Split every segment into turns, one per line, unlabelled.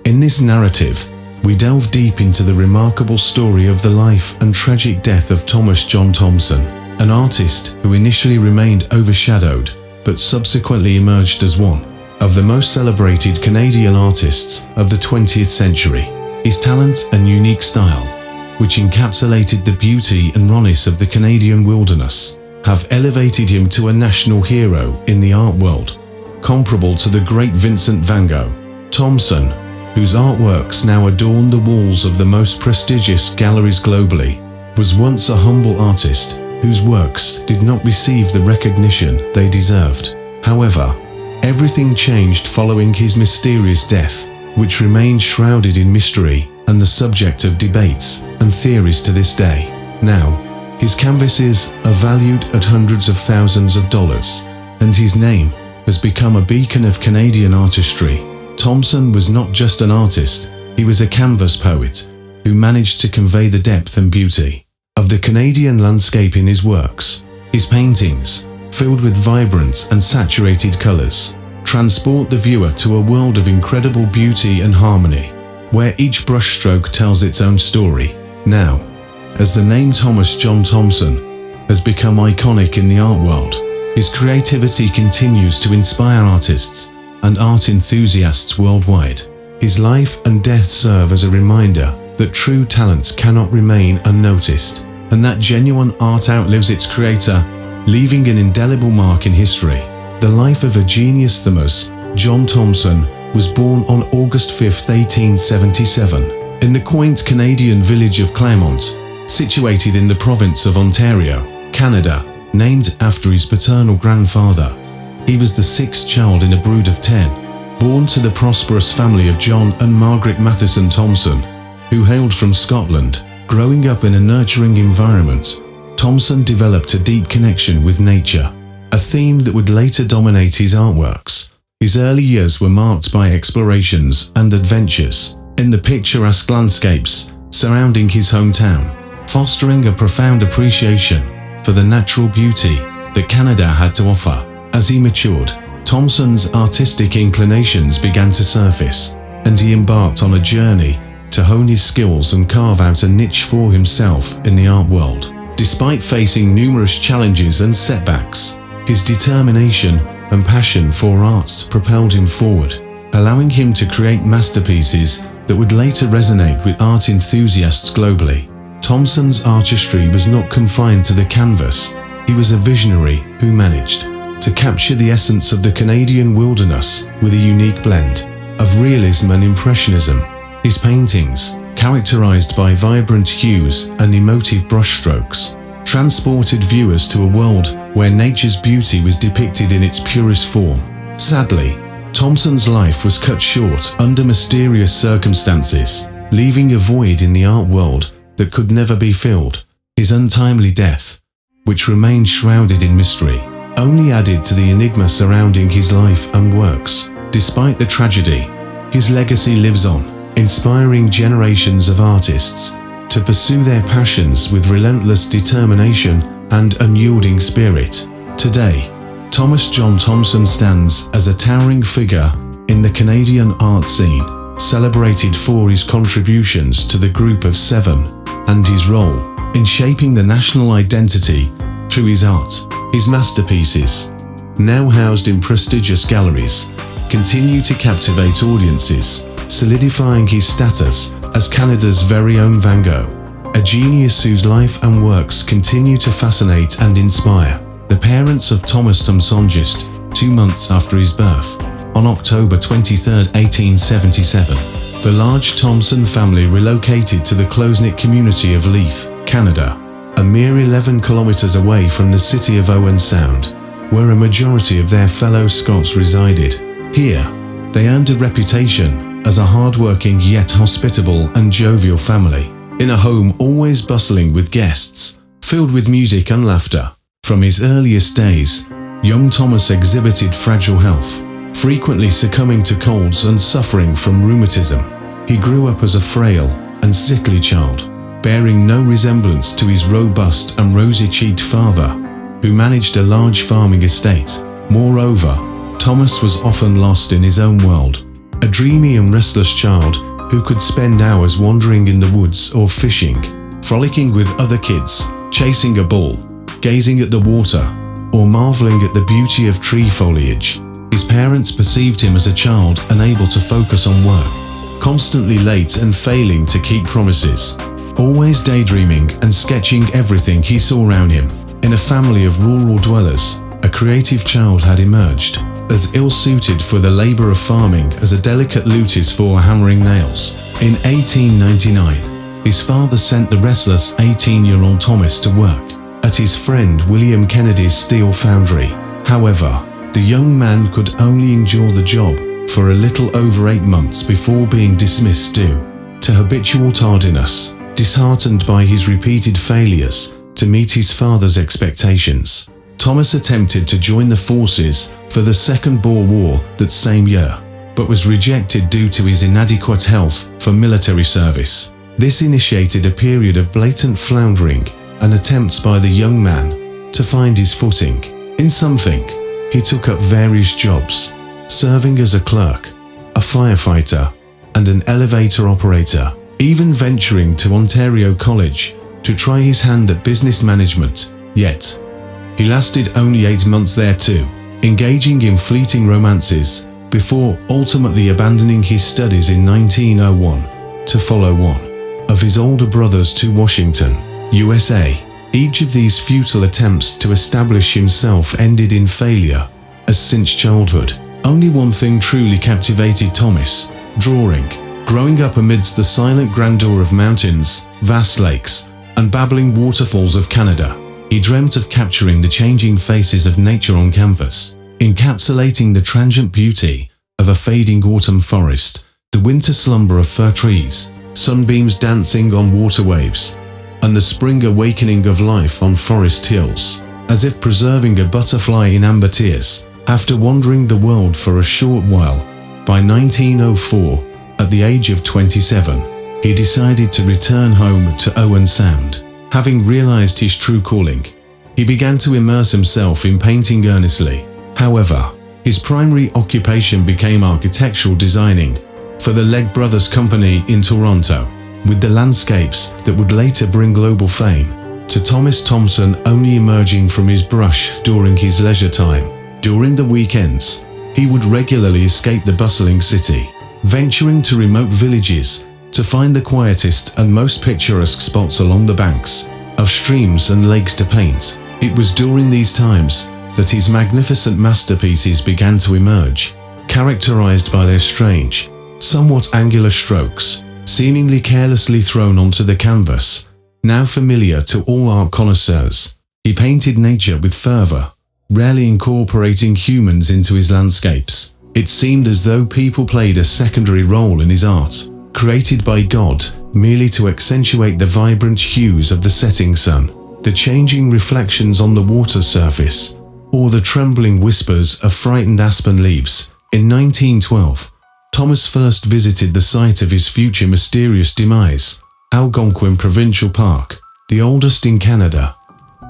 In this narrative, we delve deep into the remarkable story of the life and tragic death of Thomas John Thomson, an artist who initially remained overshadowed but subsequently emerged as one of the most celebrated Canadian artists of the 20th century. His talent and unique style, which encapsulated the beauty and rawness of the Canadian wilderness, have elevated him to a national hero in the art world, comparable to the great Vincent van Gogh. Thomson, whose artworks now adorn the walls of the most prestigious galleries globally, was once a humble artist whose works did not receive the recognition they deserved. However, everything changed following his mysterious death, which remains shrouded in mystery and the subject of debates and theories to this day. Now, his canvases are valued at hundreds of thousands of dollars, and his name has become a beacon of Canadian artistry. Thomson was not just an artist, he was a canvas poet who managed to convey the depth and beauty of the Canadian landscape in his works. His paintings, filled with vibrant and saturated colors, transport the viewer to a world of incredible beauty and harmony, where each brushstroke tells its own story. Now, as the name Thomas John Thomson has become iconic in the art world, his creativity continues to inspire artists and art enthusiasts worldwide. His life and death serve as a reminder that true talent cannot remain unnoticed, and that genuine art outlives its creator, leaving an indelible mark in history. The life of a genius. Thomas John Thomson was born on August 5, 1877, in the quaint Canadian village of Claremont, situated in the province of Ontario, Canada, named after his paternal grandfather. He was the sixth child in a brood of 10, born to the prosperous family of John and Margaret Matheson Thomson, who hailed from Scotland. Growing up in a nurturing environment, Thomson developed a deep connection with nature, a theme that would later dominate his artworks. His early years were marked by explorations and adventures in the picturesque landscapes surrounding his hometown, fostering a profound appreciation for the natural beauty that Canada had to offer. As he matured, Thomson's artistic inclinations began to surface, and he embarked on a journey to hone his skills and carve out a niche for himself in the art world. Despite facing numerous challenges and setbacks, his determination and passion for art propelled him forward, allowing him to create masterpieces that would later resonate with art enthusiasts globally. Thomson's artistry was not confined to the canvas. He was a visionary who managed to capture the essence of the Canadian wilderness with a unique blend of realism and impressionism. His paintings, characterized by vibrant hues and emotive brushstrokes, transported viewers to a world where nature's beauty was depicted in its purest form. Sadly, Thomson's life was cut short under mysterious circumstances, leaving a void in the art world that could never be filled. His untimely death, which remained shrouded in mystery, only added to the enigma surrounding his life and works. Despite the tragedy, his legacy lives on, inspiring generations of artists to pursue their passions with relentless determination and unyielding spirit. Today, Thomas John Thomson stands as a towering figure in the Canadian art scene, celebrated for his contributions to the Group of Seven and his role in shaping the national identity through his art. His masterpieces, now housed in prestigious galleries, continue to captivate audiences, solidifying his status as Canada's very own Van Gogh, a genius whose life and works continue to fascinate and inspire. The parents of Thomas Thomson, just 2 months after his birth, on October 23, 1877, the large Thomson family relocated to the close-knit community of Leith, Canada, a mere 11 kilometers away from the city of Owen Sound, where a majority of their fellow Scots resided. Here, they earned a reputation as a hard-working yet hospitable and jovial family, in a home always bustling with guests, filled with music and laughter. From his earliest days, young Thomas exhibited fragile health, frequently succumbing to colds and suffering from rheumatism. He grew up as a frail and sickly child, bearing no resemblance to his robust and rosy-cheeked father, who managed a large farming estate. Moreover, Thomas was often lost in his own world, a dreamy and restless child who could spend hours wandering in the woods or fishing, frolicking with other kids, chasing a ball, gazing at the water, or marveling at the beauty of tree foliage. His parents perceived him as a child unable to focus on work, constantly late and failing to keep promises, always daydreaming and sketching everything he saw around him. In a family of rural dwellers, a creative child had emerged, as ill-suited for the labor of farming as a delicate lute is for hammering nails. In 1899, his father sent the restless 18-year-old Thomas to work at his friend William Kennedy's steel foundry. However, the young man could only endure the job for a little over 8 months before being dismissed due to habitual tardiness, disheartened by his repeated failures to meet his father's expectations. Thomas attempted to join the forces for the Second Boer War that same year, but was rejected due to his inadequate health for military service. This initiated a period of blatant floundering and attempts by the young man to find his footing. In something, he took up various jobs, serving as a clerk, a firefighter, and an elevator operator, even venturing to Ontario College to try his hand at business management. Yet, he lasted only 8 months there too, engaging in fleeting romances before ultimately abandoning his studies in 1901 to follow one of his older brothers to Washington, USA. Each of these futile attempts to establish himself ended in failure, as since childhood, only one thing truly captivated Thomas: drawing. Growing up amidst the silent grandeur of mountains, vast lakes, and babbling waterfalls of Canada, he dreamt of capturing the changing faces of nature on canvas, encapsulating the transient beauty of a fading autumn forest, the winter slumber of fir trees, sunbeams dancing on water waves, and the spring awakening of life on forest hills, as if preserving a butterfly in amber tears. After wandering the world for a short while, by 1904, at the age of 27, he decided to return home to Owen Sound. Having realized his true calling, he began to immerse himself in painting earnestly. However, his primary occupation became architectural designing for the Legg Brothers Company in Toronto, with the landscapes that would later bring global fame to Thomas Thomson only emerging from his brush during his leisure time. During the weekends, he would regularly escape the bustling city, venturing to remote villages to find the quietest and most picturesque spots along the banks of streams and lakes to paint. It was during these times that his magnificent masterpieces began to emerge, characterized by their strange, somewhat angular strokes, seemingly carelessly thrown onto the canvas, now familiar to all art connoisseurs. He painted nature with fervor, rarely incorporating humans into his landscapes. It seemed as though people played a secondary role in his art, created by God merely to accentuate the vibrant hues of the setting sun, the changing reflections on the water surface, or the trembling whispers of frightened aspen leaves. In 1912, Thomas first visited the site of his future mysterious demise, Algonquin Provincial Park, the oldest in Canada,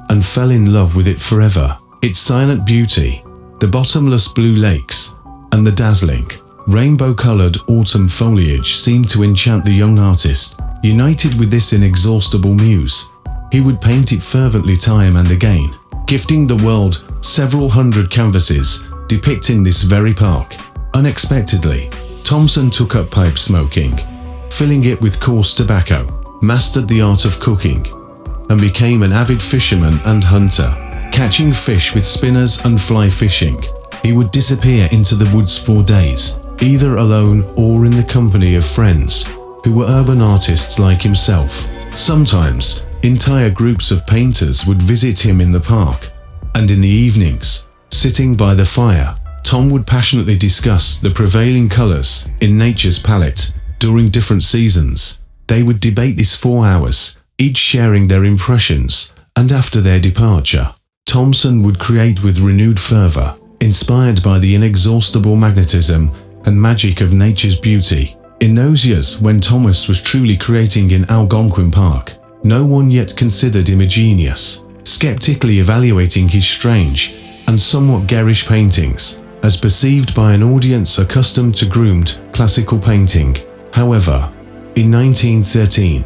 and fell in love with it forever. Its silent beauty, the bottomless blue lakes, and the dazzling, rainbow-colored autumn foliage seemed to enchant the young artist. United with this inexhaustible muse, he would paint it fervently time and again, gifting the world several hundred canvases depicting this very park. Unexpectedly, Thomson took up pipe smoking, filling it with coarse tobacco, mastered the art of cooking, and became an avid fisherman and hunter, catching fish with spinners and fly fishing. He would disappear into the woods for days, either alone or in the company of friends who were urban artists like himself. Sometimes, entire groups of painters would visit him in the park, and in the evenings, sitting by the fire, Tom would passionately discuss the prevailing colors in nature's palette. During different seasons, they would debate this for hours, each sharing their impressions, and after their departure, Thomson would create with renewed fervor, inspired by the inexhaustible magnetism and magic of nature's beauty. In those years when Thomas was truly creating in Algonquin Park, no one yet considered him a genius, skeptically evaluating his strange and somewhat garish paintings as perceived by an audience accustomed to groomed, classical painting. However, in 1913,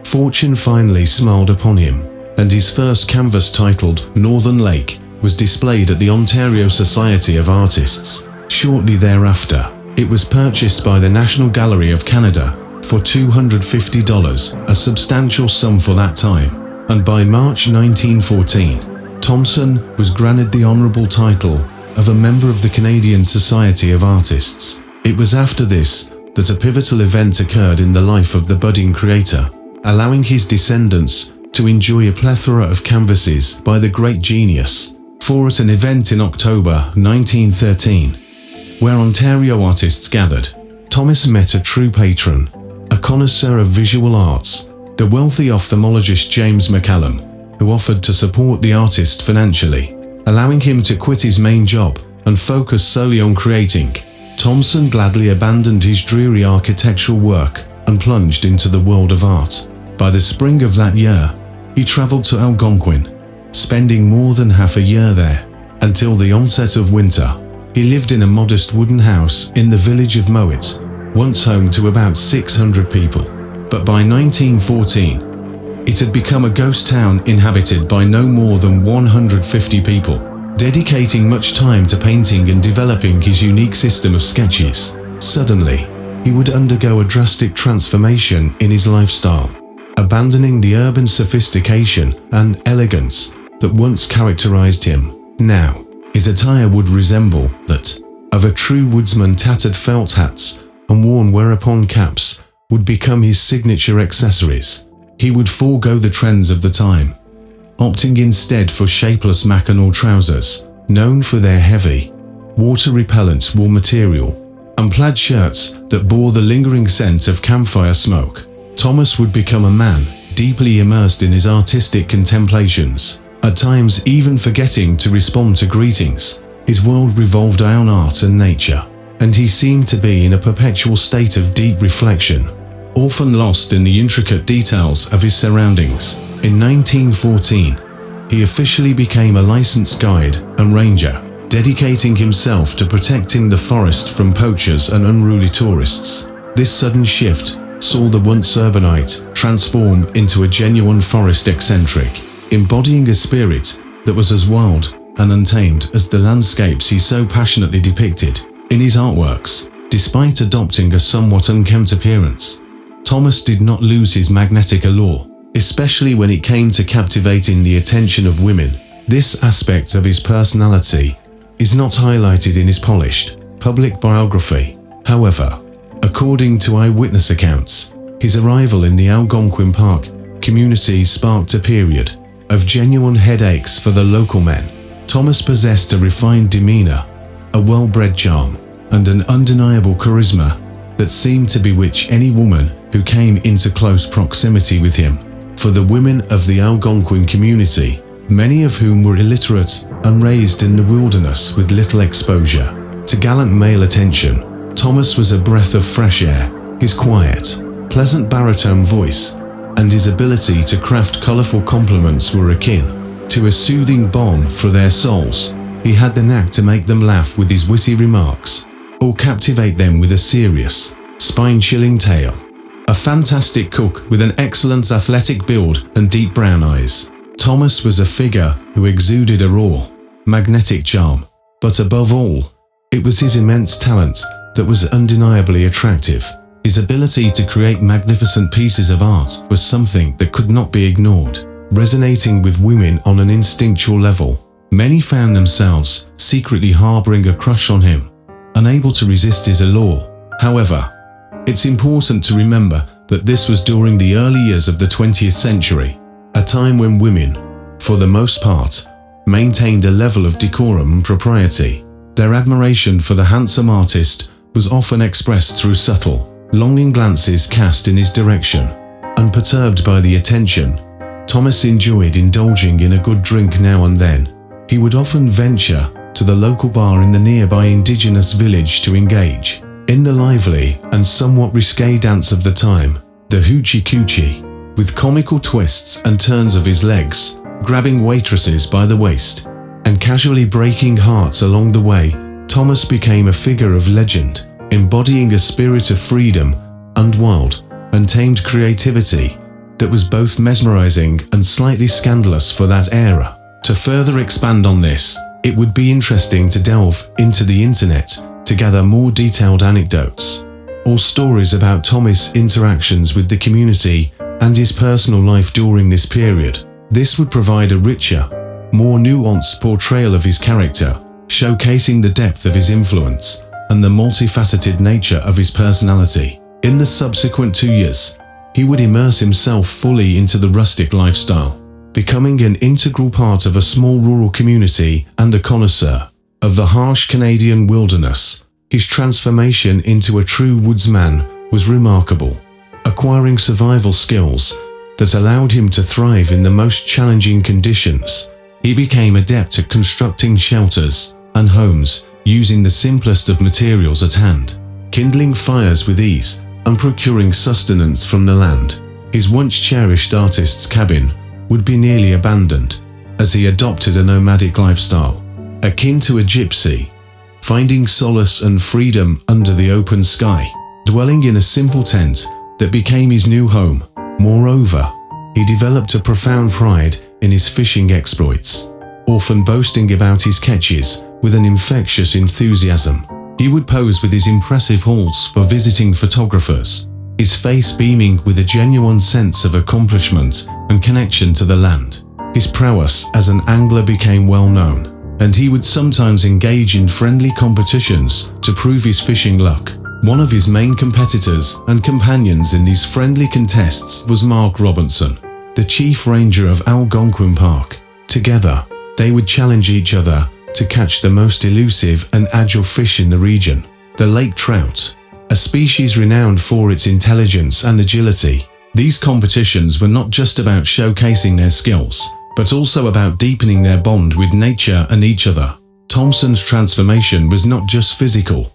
fortune finally smiled upon him, and his first canvas titled Northern Lake was displayed at the Ontario Society of Artists. Shortly thereafter, it was purchased by the National Gallery of Canada for $250, a substantial sum for that time, and by March 1914, Thomson was granted the honourable title of a member of the Canadian Society of Artists. It was after this that a pivotal event occurred in the life of the budding creator, allowing his descendants to enjoy a plethora of canvases by the great genius. For at an event in October 1913, where Ontario artists gathered, Thomas met a true patron, a connoisseur of visual arts, the wealthy ophthalmologist James McCallum, who offered to support the artist financially, allowing him to quit his main job and focus solely on creating. Thomson gladly abandoned his dreary architectural work and plunged into the world of art. By the spring of that year, he travelled to Algonquin, spending more than half a year there. Until the onset of winter, he lived in a modest wooden house in the village of Mowat, once home to about 600 people. But by 1914, it had become a ghost town inhabited by no more than 150 people. Dedicating much time to painting and developing his unique system of sketches, suddenly, he would undergo a drastic transformation in his lifestyle, abandoning the urban sophistication and elegance that once characterized him. Now, his attire would resemble that of a true woodsman. Tattered felt hats and worn whereupon caps would become his signature accessories. He would forego the trends of the time, opting instead for shapeless Mackinaw trousers, known for their heavy, water-repellent wool material, and plaid shirts that bore the lingering scent of campfire smoke. Thomas would become a man deeply immersed in his artistic contemplations, at times even forgetting to respond to greetings. His world revolved around art and nature, and he seemed to be in a perpetual state of deep reflection, often lost in the intricate details of his surroundings. In 1914, he officially became a licensed guide and ranger, dedicating himself to protecting the forest from poachers and unruly tourists. This sudden shift saw the once urbanite transform into a genuine forest eccentric, embodying a spirit that was as wild and untamed as the landscapes he so passionately depicted in his artworks. Despite adopting a somewhat unkempt appearance, Thomas did not lose his magnetic allure, especially when it came to captivating the attention of women. This aspect of his personality is not highlighted in his polished, public biography. However, according to eyewitness accounts, his arrival in the Algonquin Park community sparked a period of genuine headaches for the local men. Thomas possessed a refined demeanor, a well-bred charm, and an undeniable charisma that seemed to bewitch any woman who came into close proximity with him. For the women of the Algonquin community, many of whom were illiterate and raised in the wilderness with little exposure to gallant male attention, Thomas was a breath of fresh air. His quiet, pleasant baritone voice and his ability to craft colorful compliments were akin to a soothing balm for their souls. He had the knack to make them laugh with his witty remarks, or captivate them with a serious, spine-chilling tale. A fantastic cook with an excellent athletic build and deep brown eyes, Thomas was a figure who exuded a raw, magnetic charm. But above all, it was his immense talent that was undeniably attractive. His ability to create magnificent pieces of art was something that could not be ignored. Resonating with women on an instinctual level, many found themselves secretly harboring a crush on him, unable to resist his allure. However, it's important to remember that this was during the early years of the 20th century, a time when women, for the most part, maintained a level of decorum and propriety. Their admiration for the handsome artist was often expressed through subtle, longing glances cast in his direction. Unperturbed by the attention, Thomas enjoyed indulging in a good drink now and then. He would often venture to the local bar in the nearby indigenous village to engage in the lively and somewhat risque dance of the time, the hoochie coochie, with comical twists and turns of his legs, grabbing waitresses by the waist and casually breaking hearts along the way. Thomas became a figure of legend, embodying a spirit of freedom, unwild, untamed creativity that was both mesmerizing and slightly scandalous for that era. To further expand on this, it would be interesting to delve into the internet to gather more detailed anecdotes or stories about Thomas' interactions with the community and his personal life during this period. This would provide a richer, more nuanced portrayal of his character, showcasing the depth of his influence and the multifaceted nature of his personality. In the subsequent 2 years, he would immerse himself fully into the rustic lifestyle, becoming an integral part of a small rural community and a connoisseur of the harsh Canadian wilderness. His transformation into a true woodsman was remarkable, acquiring survival skills that allowed him to thrive in the most challenging conditions. He became adept at constructing shelters and homes using the simplest of materials at hand, kindling fires with ease and procuring sustenance from the land. His once cherished artist's cabin would be nearly abandoned as he adopted a nomadic lifestyle, akin to a gypsy, finding solace and freedom under the open sky, dwelling in a simple tent that became his new home. Moreover, he developed a profound pride in his fishing exploits, often boasting about his catches with an infectious enthusiasm. He would pose with his impressive hauls for visiting photographers, his face beaming with a genuine sense of accomplishment and connection to the land. His prowess as an angler became well known, and he would sometimes engage in friendly competitions to prove his fishing luck. One of his main competitors and companions in these friendly contests was Mark Robinson, the chief ranger of Algonquin Park. Together, they would challenge each other to catch the most elusive and agile fish in the region, the lake trout, a species renowned for its intelligence and agility. These competitions were not just about showcasing their skills, but also about deepening their bond with nature and each other. Thomson's transformation was not just physical,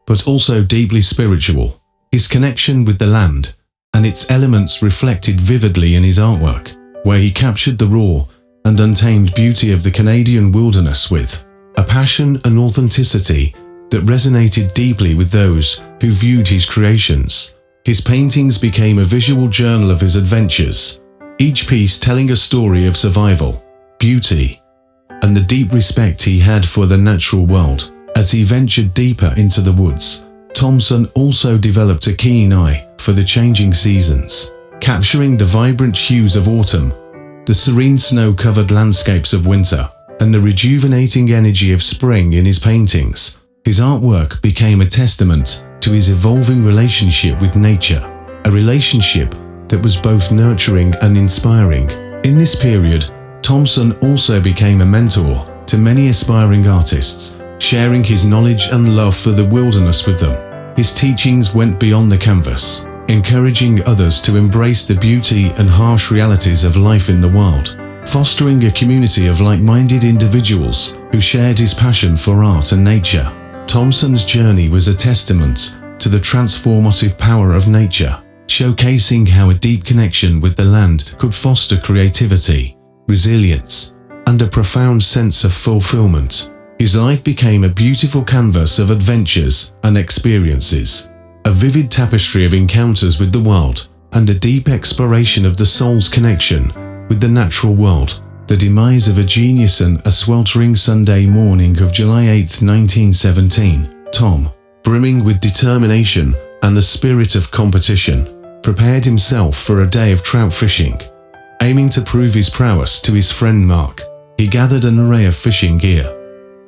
but also deeply spiritual. His connection with the land and its elements reflected vividly in his artwork, where he captured the raw and untamed beauty of the Canadian wilderness with a passion and authenticity that resonated deeply with those who viewed his creations. His paintings became a visual journal of his adventures, each piece telling a story of survival, beauty, and the deep respect he had for the natural world. As he ventured deeper into the woods, Thomson also developed a keen eye for the changing seasons, capturing the vibrant hues of autumn, the serene snow-covered landscapes of winter, and the rejuvenating energy of spring in his paintings. His artwork became a testament to his evolving relationship with nature, a relationship that was both nurturing and inspiring. In this period, Thomson also became a mentor to many aspiring artists, sharing his knowledge and love for the wilderness with them. His teachings went beyond the canvas, encouraging others to embrace the beauty and harsh realities of life in the wild, fostering a community of like-minded individuals who shared his passion for art and nature. Thomson's journey was a testament to the transformative power of nature, showcasing how a deep connection with the land could foster creativity, resilience, and a profound sense of fulfillment. His life became a beautiful canvas of adventures and experiences, a vivid tapestry of encounters with the world, and a deep exploration of the soul's connection with the natural world. The demise of a genius. On a sweltering Sunday morning of July 8, 1917, Tom, brimming with determination and the spirit of competition, prepared himself for a day of trout fishing. Aiming to prove his prowess to his friend Mark, he gathered an array of fishing gear,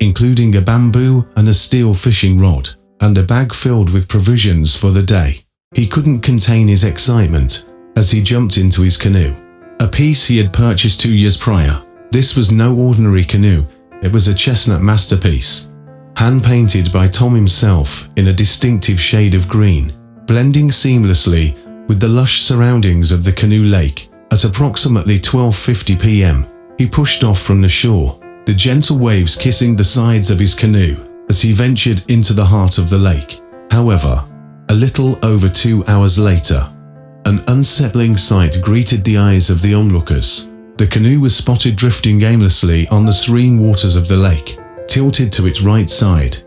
including a bamboo and a steel fishing rod, and a bag filled with provisions for the day. He couldn't contain his excitement as he jumped into his canoe, a piece he had purchased 2 years prior. This was no ordinary canoe, it was a chestnut masterpiece, hand-painted by Tom himself in a distinctive shade of green, blending seamlessly with the lush surroundings of the canoe lake. At approximately 12:50 p.m., he pushed off from the shore, the gentle waves kissing the sides of his canoe as he ventured into the heart of the lake. However, a little over 2 hours later, an unsettling sight greeted the eyes of the onlookers. The canoe was spotted drifting aimlessly on the serene waters of the lake, tilted to its right side,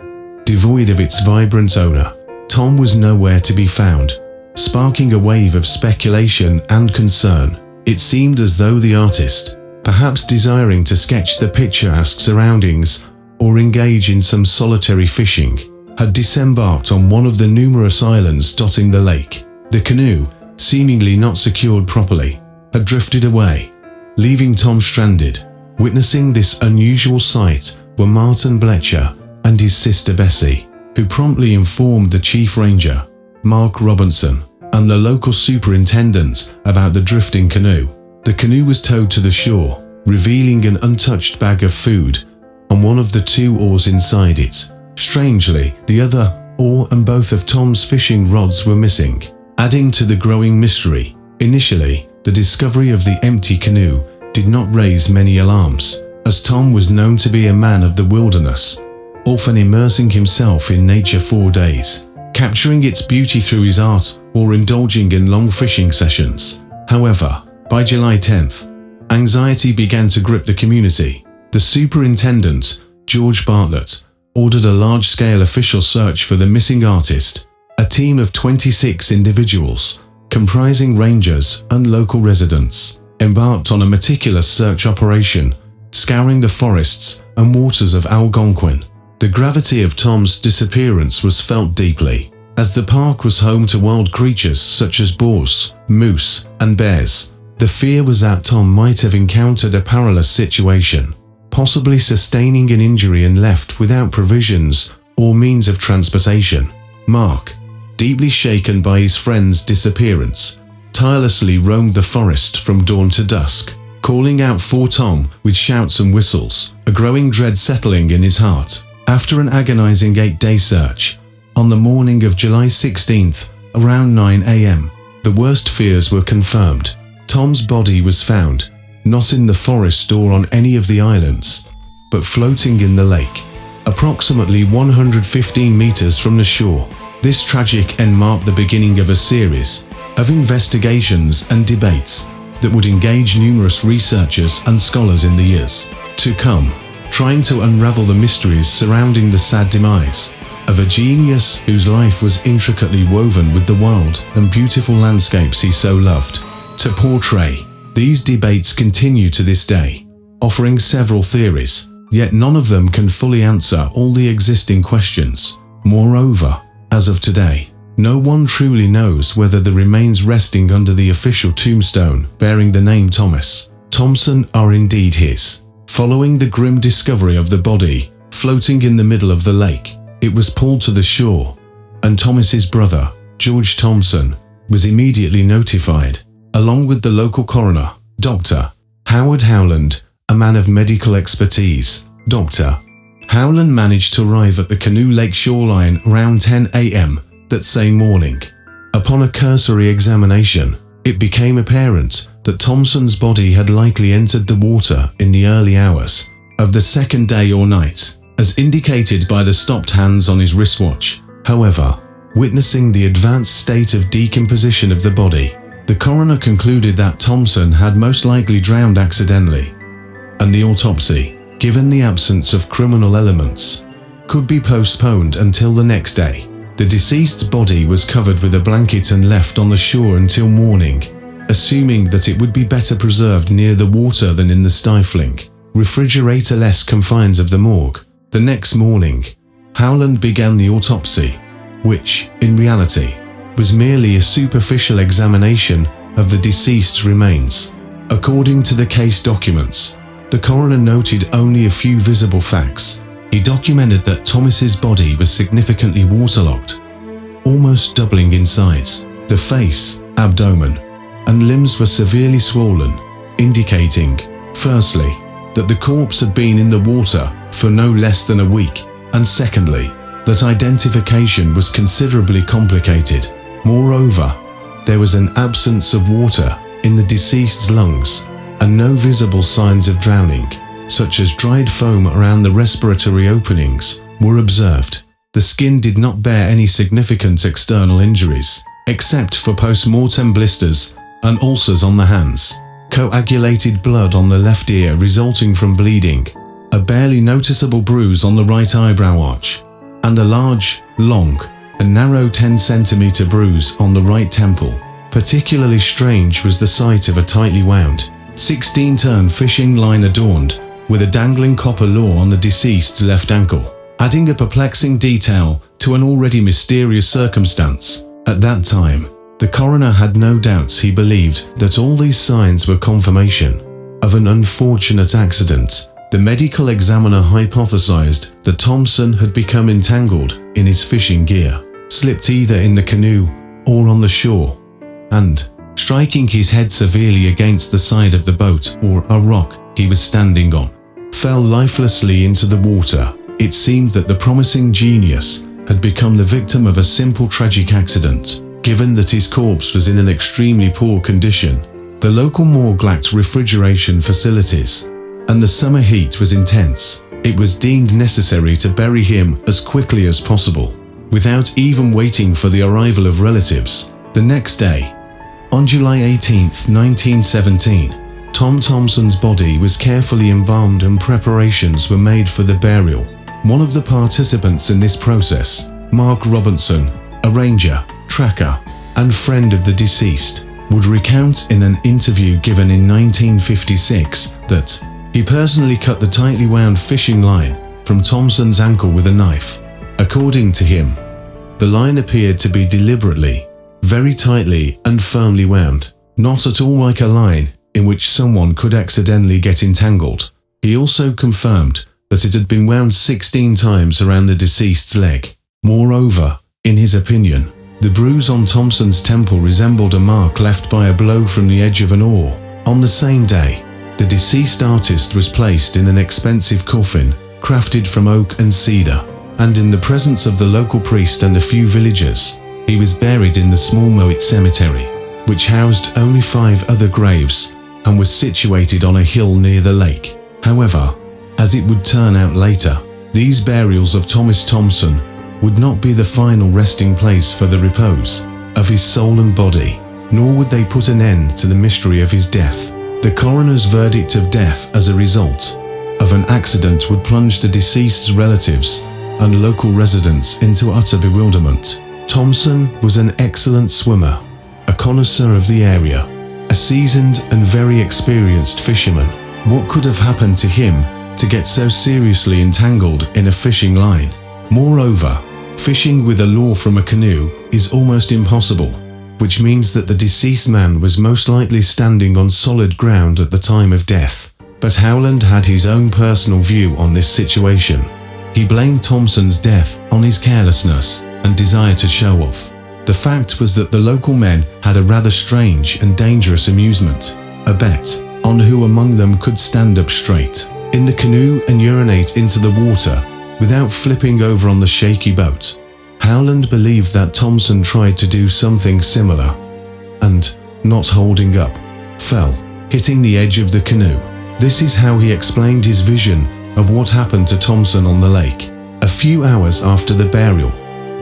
devoid of its vibrant owner. Tom was nowhere to be found, sparking a wave of speculation and concern. It seemed as though the artist, perhaps desiring to sketch the picturesque surroundings or engage in some solitary fishing, had disembarked on one of the numerous islands dotting the lake. The canoe, seemingly not secured properly, had drifted away, leaving Tom stranded. Witnessing this unusual sight were Martin Blecher and his sister Bessie, who promptly informed the chief ranger, Mark Robinson, and the local superintendent about the drifting canoe. The canoe was towed to the shore, revealing an untouched bag of food and one of the 2 oars inside it. Strangely, the other oar and both of Tom's fishing rods were missing, adding to the growing mystery. Initially, the discovery of the empty canoe did not raise many alarms, as Tom was known to be a man of the wilderness, often immersing himself in nature for days, capturing its beauty through his art or indulging in long fishing sessions. However, by July 10th, anxiety began to grip the community. The superintendent, George Bartlett, ordered a large-scale official search for the missing artist. A team of 26 individuals, comprising rangers and local residents, embarked on a meticulous search operation, scouring the forests and waters of Algonquin. The gravity of Tom's disappearance was felt deeply, as the park was home to wild creatures such as boars, moose, and bears. The fear was that Tom might have encountered a perilous situation, possibly sustaining an injury and left without provisions or means of transportation. Mark, deeply shaken by his friend's disappearance, tirelessly roamed the forest from dawn to dusk, calling out for Tom with shouts and whistles, a growing dread settling in his heart. After an agonizing 8-day search, on the morning of July 16th, around 9 a.m., the worst fears were confirmed. Tom's body was found, not in the forest or on any of the islands, but floating in the lake, approximately 115 meters from the shore. This tragic end marked the beginning of a series of investigations and debates that would engage numerous researchers and scholars in the years to come, trying to unravel the mysteries surrounding the sad demise of a genius whose life was intricately woven with the wild and beautiful landscapes he so loved to portray. These debates continue to this day, offering several theories, yet none of them can fully answer all the existing questions. Moreover, as of today, no one truly knows whether the remains resting under the official tombstone bearing the name Thomas Thomson are indeed his. Following the grim discovery of the body floating in the middle of the lake, it was pulled to the shore, and Thomas's brother, George Thomson, was immediately notified, along with the local coroner, Dr. Howard Howland, a man of medical expertise. Dr. Howland managed to arrive at the Canoe Lake shoreline around 10 a.m. that same morning. Upon a cursory examination, it became apparent that Thomson's body had likely entered the water in the early hours of the second day or night, as indicated by the stopped hands on his wristwatch. However, witnessing the advanced state of decomposition of the body, the coroner concluded that Thomson had most likely drowned accidentally, and the autopsy, given the absence of criminal elements, could be postponed until the next day. The deceased's body was covered with a blanket and left on the shore until morning, assuming that it would be better preserved near the water than in the stifling, refrigerator-less confines of the morgue. The next morning, Howland began the autopsy, which, in reality, was merely a superficial examination of the deceased's remains. According to the case documents, the coroner noted only a few visible facts. He documented that Thomas's body was significantly waterlogged, almost doubling in size. The face, abdomen, and limbs were severely swollen, indicating, firstly, that the corpse had been in the water for no less than a week, and secondly, that identification was considerably complicated. Moreover, there was an absence of water in the deceased's lungs, and no visible signs of drowning, such as dried foam around the respiratory openings, were observed. The skin did not bear any significant external injuries, except for post-mortem blisters and ulcers on the hands, coagulated blood on the left ear resulting from bleeding, a barely noticeable bruise on the right eyebrow arch, and a large, long, and narrow 10-centimeter bruise on the right temple. Particularly strange was the sight of a tightly wound, 16-turn fishing line adorned with a dangling copper lure on the deceased's left ankle, adding a perplexing detail to an already mysterious circumstance. At that time, the coroner had no doubts. He believed that all these signs were confirmation of an unfortunate accident. The medical examiner hypothesized that Thomson had become entangled in his fishing gear, slipped either in the canoe or on the shore, and, striking his head severely against the side of the boat or a rock he was standing on, fell lifelessly into the water. It seemed that the promising genius had become the victim of a simple tragic accident. Given that his corpse was in an extremely poor condition, the local morgue lacked refrigeration facilities, and the summer heat was intense, it was deemed necessary to bury him as quickly as possible, without even waiting for the arrival of relatives. The next day, on July 18, 1917, Tom Thomson's body was carefully embalmed and preparations were made for the burial. One of the participants in this process, Mark Robinson, a ranger, tracker, and friend of the deceased, would recount in an interview given in 1956 that he personally cut the tightly wound fishing line from Thomson's ankle with a knife. According to him, the line appeared to be deliberately, very tightly and firmly wound, not at all like a line in which someone could accidentally get entangled. He also confirmed that it had been wound 16 times around the deceased's leg. Moreover, in his opinion, the bruise on Thomson's temple resembled a mark left by a blow from the edge of an oar. On the same day, the deceased artist was placed in an expensive coffin, crafted from oak and cedar, and in the presence of the local priest and a few villagers, he was buried in the small Moet cemetery, which housed only 5 other graves and was situated on a hill near the lake. However, as it would turn out later, these burials of Thomas Thomson would not be the final resting place for the repose of his soul and body, nor would they put an end to the mystery of his death. The coroner's verdict of death as a result of an accident would plunge the deceased's relatives and local residents into utter bewilderment. Thomson was an excellent swimmer, a connoisseur of the area, a seasoned and very experienced fisherman. What could have happened to him to get so seriously entangled in a fishing line? Moreover, fishing with a lure from a canoe is almost impossible, which means that the deceased man was most likely standing on solid ground at the time of death. But Howland had his own personal view on this situation. He blamed Thomson's death on his carelessness and desire to show off. The fact was that the local men had a rather strange and dangerous amusement, a bet on who among them could stand up straight in the canoe and urinate into the water without flipping over on the shaky boat. Howland believed that Thomson tried to do something similar and, not holding up, fell, hitting the edge of the canoe. This is how he explained his vision of what happened to Thomson on the lake. A few hours after the burial,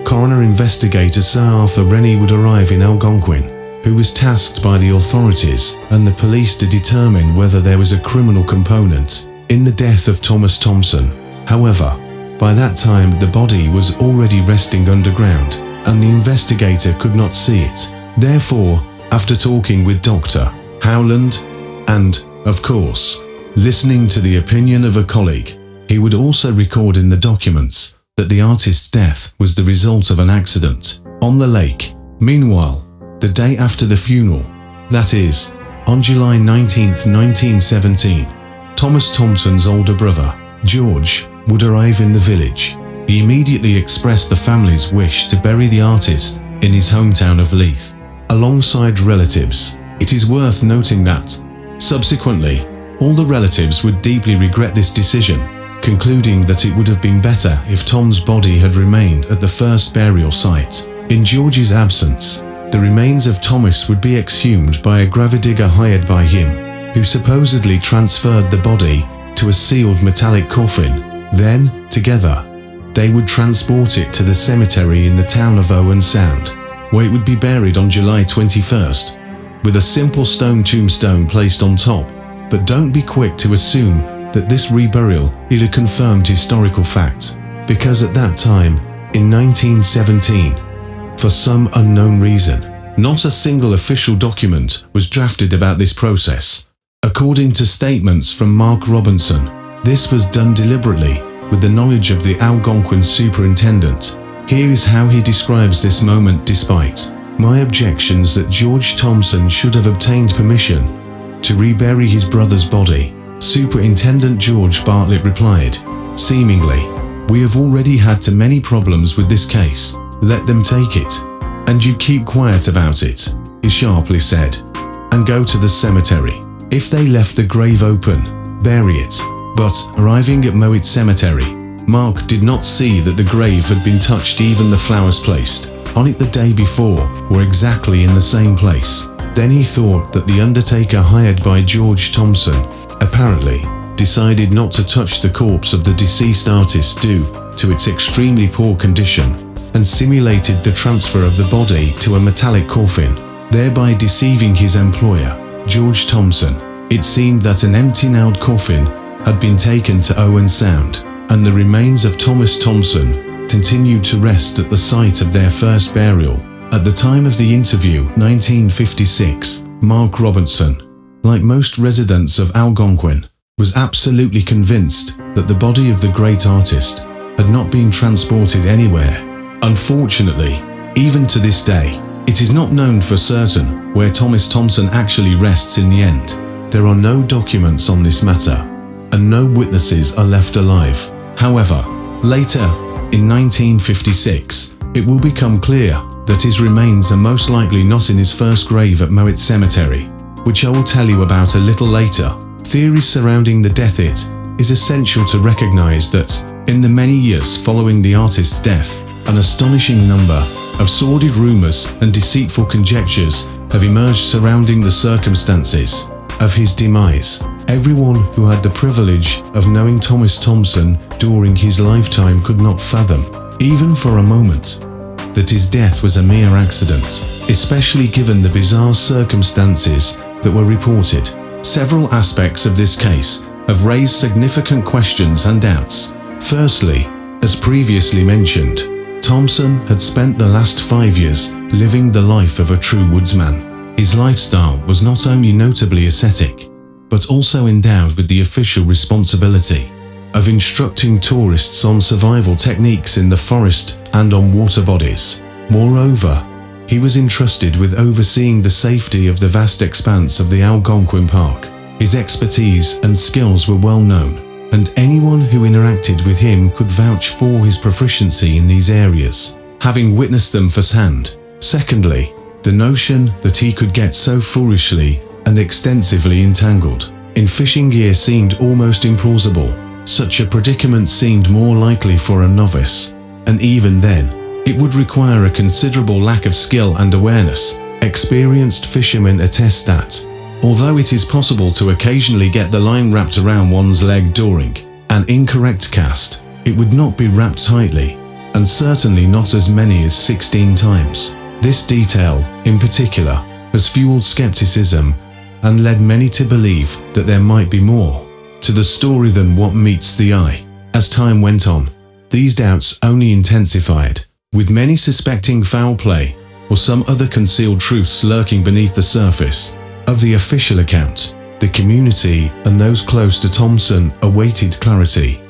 coroner investigator Sir Arthur Rennie would arrive in Algonquin, who was tasked by the authorities and the police to determine whether there was a criminal component in the death of Thomas Thomson. However, by that time the body was already resting underground and the investigator could not see it. Therefore, after talking with Dr. Howland and, of course, listening to the opinion of a colleague, he would also record in the documents that the artist's death was the result of an accident on the lake. Meanwhile, the day after the funeral, that is, on July 19, 1917, Thomas Thomson's older brother, George, would arrive in the village. He immediately expressed the family's wish to bury the artist in his hometown of Leith, alongside relatives. It is worth noting that, subsequently, all the relatives would deeply regret this decision, concluding that it would have been better if Tom's body had remained at the first burial site. In George's absence, the remains of Thomas would be exhumed by a gravedigger hired by him, who supposedly transferred the body to a sealed metallic coffin. Then, together, they would transport it to the cemetery in the town of Owen Sound, where it would be buried on July 21st, with a simple stone tombstone placed on top. But don't be quick to assume that this reburial is a confirmed historical fact, because at that time, in 1917. For some unknown reason, not a single official document was drafted about this process. According to statements from Mark Robinson, this was done deliberately with the knowledge of the Algonquin superintendent. Here is how he describes this moment: despite my objections that George Thomson should have obtained permission to rebury his brother's body, Superintendent George Bartlett replied, seemingly, "We have already had too many problems with this case. Let them take it. And you keep quiet about it," he sharply said, "and go to the cemetery. If they left the grave open, bury it." But, arriving at Mowat Cemetery, Mark did not see that the grave had been touched. Even the flowers placed on it the day before were exactly in the same place. Then he thought that the undertaker hired by George Thomson, apparently, decided not to touch the corpse of the deceased artist due to its extremely poor condition, and simulated the transfer of the body to a metallic coffin, thereby deceiving his employer, George Thomson. It seemed that an empty-nailed coffin had been taken to Owen Sound, and the remains of Thomas Thomson continued to rest at the site of their first burial. At the time of the interview, 1956, Mark Robinson, like most residents of Algonquin, was absolutely convinced that the body of the great artist had not been transported anywhere. Unfortunately, even to this day, it is not known for certain where Thomas Thomson actually rests in the end. There are no documents on this matter, and no witnesses are left alive. However, later, in 1956, it will become clear that his remains are most likely not in his first grave at Mowat Cemetery, which I will tell you about a little later. Theories surrounding the death. It is essential to recognize that, in the many years following the artist's death, an astonishing number of sordid rumors and deceitful conjectures have emerged surrounding the circumstances of his demise. Everyone who had the privilege of knowing Thomas Thomson during his lifetime could not fathom, even for a moment, that his death was a mere accident, especially given the bizarre circumstances that were reported. Several aspects of this case have raised significant questions and doubts. Firstly, as previously mentioned, Thomson had spent the last 5 years living the life of a true woodsman. His lifestyle was not only notably ascetic, but also endowed with the official responsibility of instructing tourists on survival techniques in the forest and on water bodies. Moreover, he was entrusted with overseeing the safety of the vast expanse of the Algonquin Park. His expertise and skills were well known, and anyone who interacted with him could vouch for his proficiency in these areas, having witnessed them firsthand. Secondly, the notion that he could get so foolishly and extensively entangled in fishing gear seemed almost implausible. Such a predicament seemed more likely for a novice, and even then, it would require a considerable lack of skill and awareness. Experienced fishermen attest that, although it is possible to occasionally get the line wrapped around one's leg during an incorrect cast, it would not be wrapped tightly, and certainly not as many as 16 times. This detail, in particular, has fueled skepticism and led many to believe that there might be more to the story than what meets the eye. As time went on, these doubts only intensified, with many suspecting foul play or some other concealed truths lurking beneath the surface of the official account. The community and those close to Thomson awaited clarity,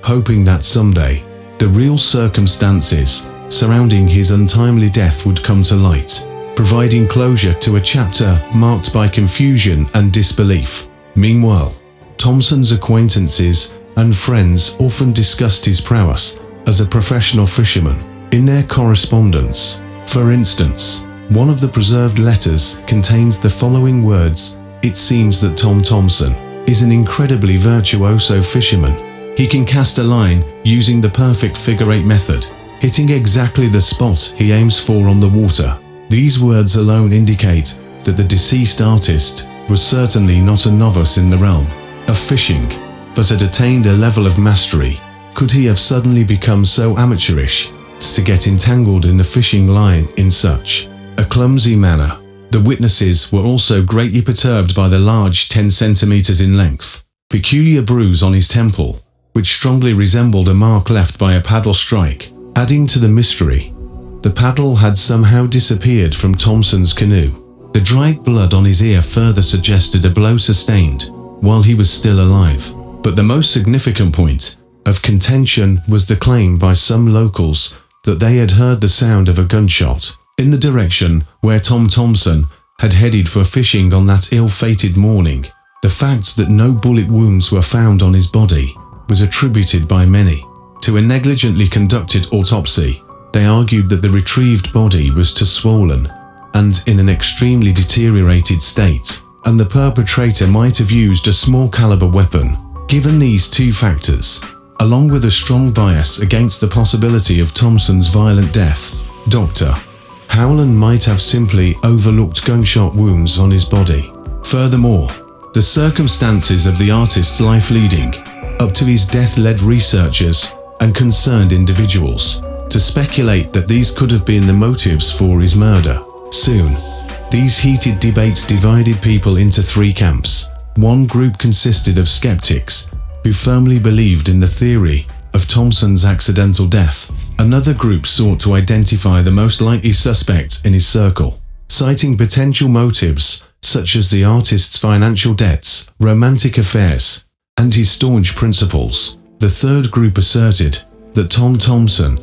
hoping that someday the real circumstances surrounding his untimely death would come to light, providing closure to a chapter marked by confusion and disbelief. Meanwhile, Thomson's acquaintances and friends often discussed his prowess as a professional fisherman in their correspondence. For instance, one of the preserved letters contains the following words: "It seems that Tom Thomson is an incredibly virtuoso fisherman. He can cast a line using the perfect figure-8 method, hitting exactly the spot he aims for on the water." These words alone indicate that the deceased artist was certainly not a novice in the realm of fishing, but had attained a level of mastery. Could he have suddenly become so amateurish as to get entangled in the fishing line in such a clumsy manner? The witnesses were also greatly perturbed by the large 10 centimeters in length, peculiar bruise on his temple, which strongly resembled a mark left by a paddle strike. Adding to the mystery, the paddle had somehow disappeared from Thomson's canoe. The dried blood on his ear further suggested a blow sustained while he was still alive. But the most significant point of contention was the claim by some locals that they had heard the sound of a gunshot in the direction where Tom Thomson had headed for fishing on that ill-fated morning. The fact that no bullet wounds were found on his body was attributed by many to a negligently conducted autopsy. They argued that the retrieved body was too swollen and in an extremely deteriorated state, and the perpetrator might have used a small caliber weapon. Given these two factors, along with a strong bias against the possibility of Thomson's violent death, Dr. Howland might have simply overlooked gunshot wounds on his body. Furthermore, the circumstances of the artist's life leading up to his death led researchers and concerned individuals to speculate that these could have been the motives for his murder. Soon, these heated debates divided people into three camps. One group consisted of skeptics who firmly believed in the theory of Thomson's accidental death. Another group sought to identify the most likely suspect in his circle, citing potential motives such as the artist's financial debts, romantic affairs, and his staunch principles. The third group asserted that Tom Thomson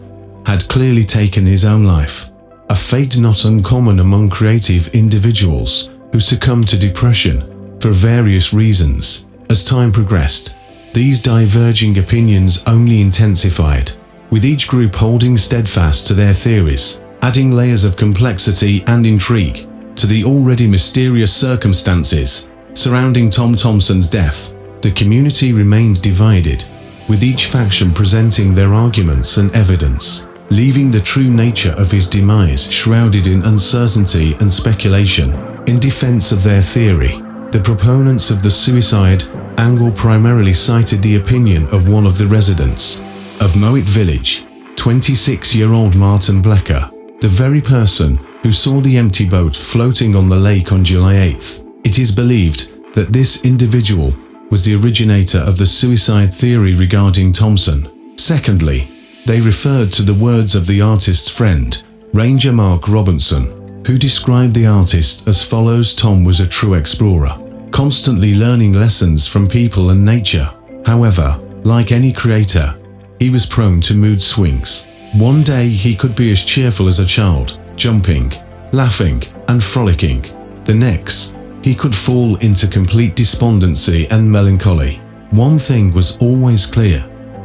had clearly taken his own life, a fate not uncommon among creative individuals who succumb to depression for various reasons. As time progressed, these diverging opinions only intensified, with each group holding steadfast to their theories, adding layers of complexity and intrigue to the already mysterious circumstances surrounding Tom Thomson's death. The community remained divided, with each faction presenting their arguments and evidence, leaving the true nature of his demise shrouded in uncertainty and speculation. In defense of their theory, the proponents of the suicide angle primarily cited the opinion of one of the residents of Mowat Village, 26-year-old Martin Blecker, the very person who saw the empty boat floating on the lake on July 8th. It is believed that this individual was the originator of the suicide theory regarding Thomson. Secondly, they referred to the words of the artist's friend, Ranger Mark Robinson, who described the artist as follows: Tom was a true explorer, constantly learning lessons from people and nature. However, like any creator, he was prone to mood swings. One day he could be as cheerful as a child, jumping, laughing, and frolicking. The next, he could fall into complete despondency and melancholy. One thing was always clear: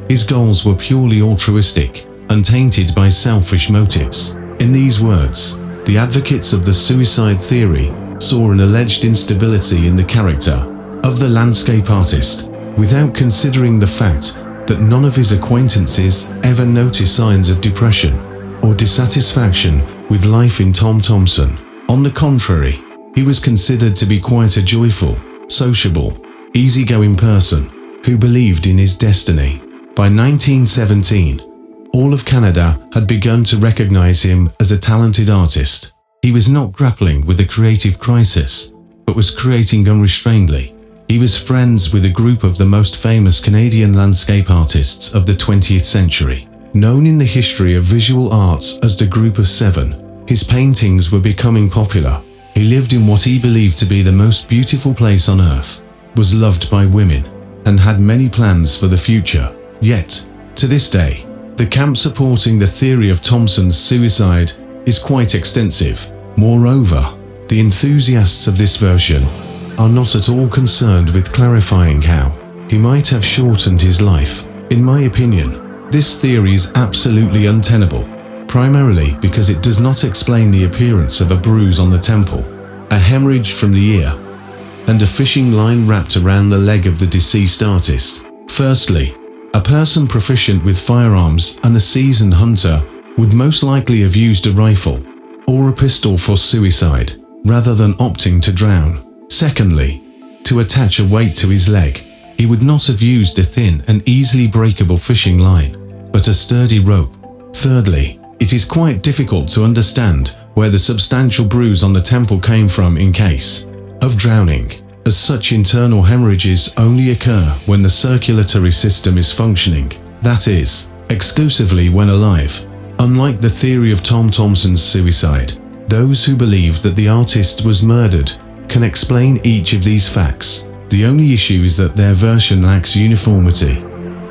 his goals were purely altruistic, untainted by selfish motives. In these words, the advocates of the suicide theory saw an alleged instability in the character of the landscape artist, without considering the fact that none of his acquaintances ever noticed signs of depression or dissatisfaction with life in Tom Thomson. On the contrary, he was considered to be quite a joyful, sociable, easygoing person who believed in his destiny. By 1917, all of Canada had begun to recognize him as a talented artist. He was not grappling with a creative crisis, but was creating unrestrainedly. He was friends with a group of the most famous Canadian landscape artists of the 20th century. Known in the history of visual arts as the Group of Seven, his paintings were becoming popular. He lived in what he believed to be the most beautiful place on earth, was loved by women, and had many plans for the future. Yet, to this day, the camp supporting the theory of Thomson's suicide is quite extensive. Moreover, the enthusiasts of this version are not at all concerned with clarifying how he might have shortened his life. In my opinion, this theory is absolutely untenable, primarily because it does not explain the appearance of a bruise on the temple, a hemorrhage from the ear, and a fishing line wrapped around the leg of the deceased artist. Firstly, a person proficient with firearms and a seasoned hunter would most likely have used a rifle or a pistol for suicide, rather than opting to drown. Secondly, to attach a weight to his leg, he would not have used a thin and easily breakable fishing line, but a sturdy rope. Thirdly, it is quite difficult to understand where the substantial bruise on the temple came from in case of drowning, as such internal hemorrhages only occur when the circulatory system is functioning, that is, exclusively when alive. Unlike the theory of Tom Thomson's suicide, those who believe that the artist was murdered can explain each of these facts. The only issue is that their version lacks uniformity.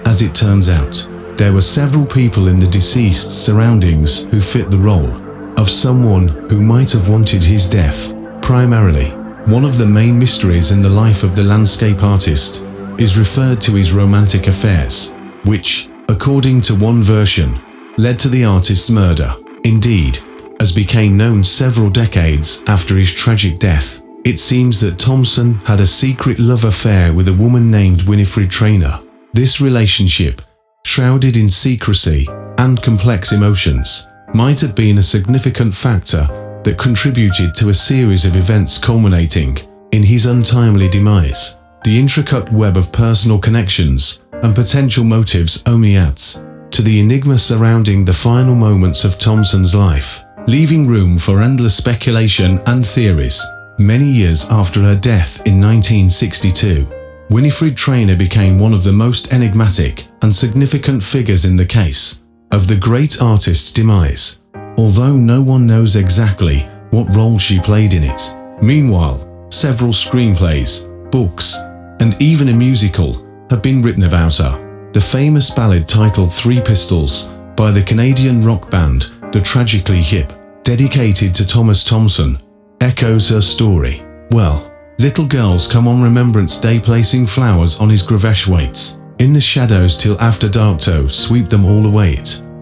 As it turns out, there were several people in the deceased's surroundings who fit the role of someone who might have wanted his death. Primarily, one of the main mysteries in the life of the landscape artist is referred to his romantic affairs, which, according to one version, led to the artist's murder. Indeed, as became known several decades after his tragic death, it seems that Thomson had a secret love affair with a woman named Winifred Trainer. This relationship, shrouded in secrecy and complex emotions, might have been a significant factor that contributed to a series of events culminating in his untimely demise. The intricate web of personal connections and potential motives only adds to the enigma surrounding the final moments of Thomson's life, leaving room for endless speculation and theories. Many years after her death in 1962, Winifred Trainer became one of the most enigmatic and significant figures in the case of the great artist's demise, although no one knows exactly what role she played in it. Meanwhile, several screenplays, books, and even a musical have been written about her. The famous ballad titled Three Pistols by the Canadian rock band The Tragically Hip, dedicated to Thomas Thomson, echoes her story. Well, little girls come on Remembrance Day placing flowers on his gravesh weights. In the shadows till after dark to sweep them all away.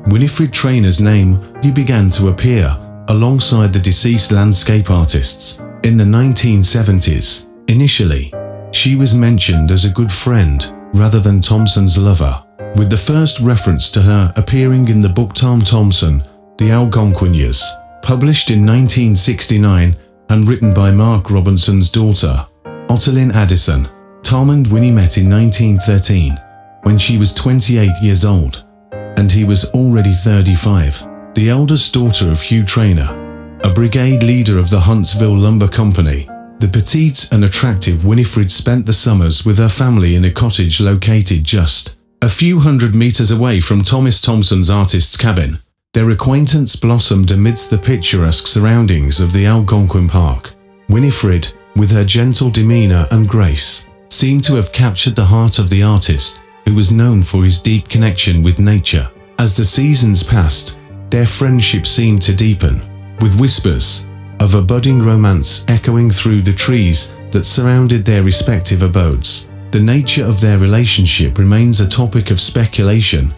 Winifred Trainer's name began to appear alongside the deceased landscape artists in the 1970s. Initially, she was mentioned as a good friend rather than Thomson's lover, with the first reference to her appearing in the book Tom Thomson, The Algonquin Years, published in 1969 and written by Mark Robinson's daughter, Ottilien Addison. Tom and Winnie met in 1913, when she was 28 years old, and he was already 35. The eldest daughter of Hugh Trainer, a brigade leader of the Huntsville Lumber Company, the petite and attractive Winifred spent the summers with her family in a cottage located just a few hundred meters away from Thomas Thomson's artist's cabin. Their acquaintance blossomed amidst the picturesque surroundings of the Algonquin Park. Winifred, with her gentle demeanor and grace, seemed to have captured the heart of the artist, who was known for his deep connection with nature. As the seasons passed, their friendship seemed to deepen, with whispers of a budding romance echoing through the trees that surrounded their respective abodes. The nature of their relationship remains a topic of speculation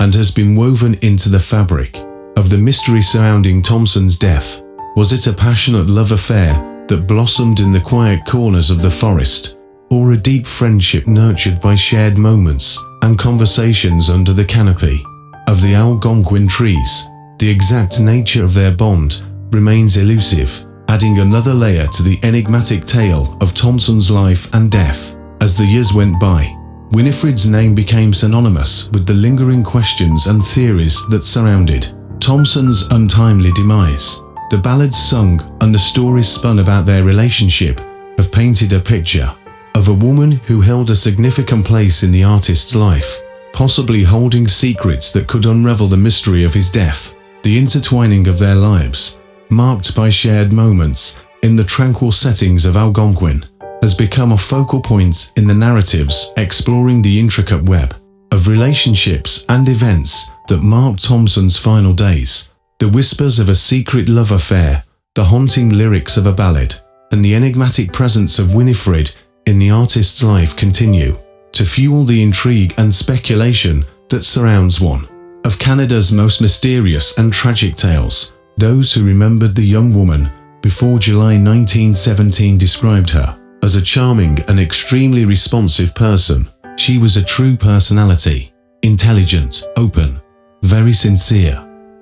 and has been woven into the fabric of the mystery surrounding Thomson's death. Was it a passionate love affair that blossomed in the quiet corners of the forest, or a deep friendship nurtured by shared moments and conversations under the canopy of the Algonquin trees? The exact nature of their bond remains elusive, adding another layer to the enigmatic tale of Thomson's life and death. As the years went by, Winifred's name became synonymous with the lingering questions and theories that surrounded Thomson's untimely demise. The ballads sung and the stories spun about their relationship have painted a picture of a woman who held a significant place in the artist's life, possibly holding secrets that could unravel the mystery of his death. The intertwining of their lives, marked by shared moments in the tranquil settings of Algonquin, has become a focal point in the narratives exploring the intricate web of relationships and events that marked Thomson's final days. The whispers of a secret love affair, the haunting lyrics of a ballad, and the enigmatic presence of Winifred in the artist's life continue to fuel the intrigue and speculation that surrounds one of Canada's most mysterious and tragic tales. Those who remembered the young woman before July 1917 described her as a charming and extremely responsive person. She was a true personality, intelligent, open, very sincere,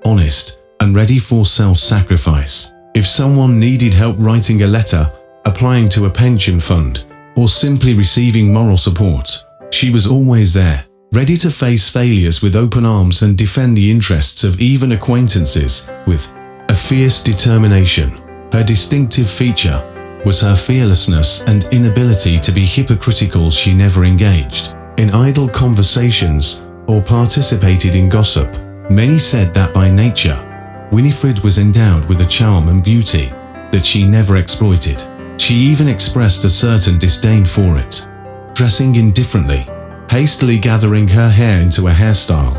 honest, and ready for self-sacrifice. If someone needed help writing a letter, applying to a pension fund, or simply receiving moral support, she was always there, ready to face failures with open arms and defend the interests of even acquaintances with a fierce determination. Her distinctive feature was her fearlessness and inability to be hypocritical. She never engaged in idle conversations or participated in gossip. Many said that by nature, Winifred was endowed with a charm and beauty that she never exploited. She even expressed a certain disdain for it, dressing indifferently, hastily gathering her hair into a hairstyle,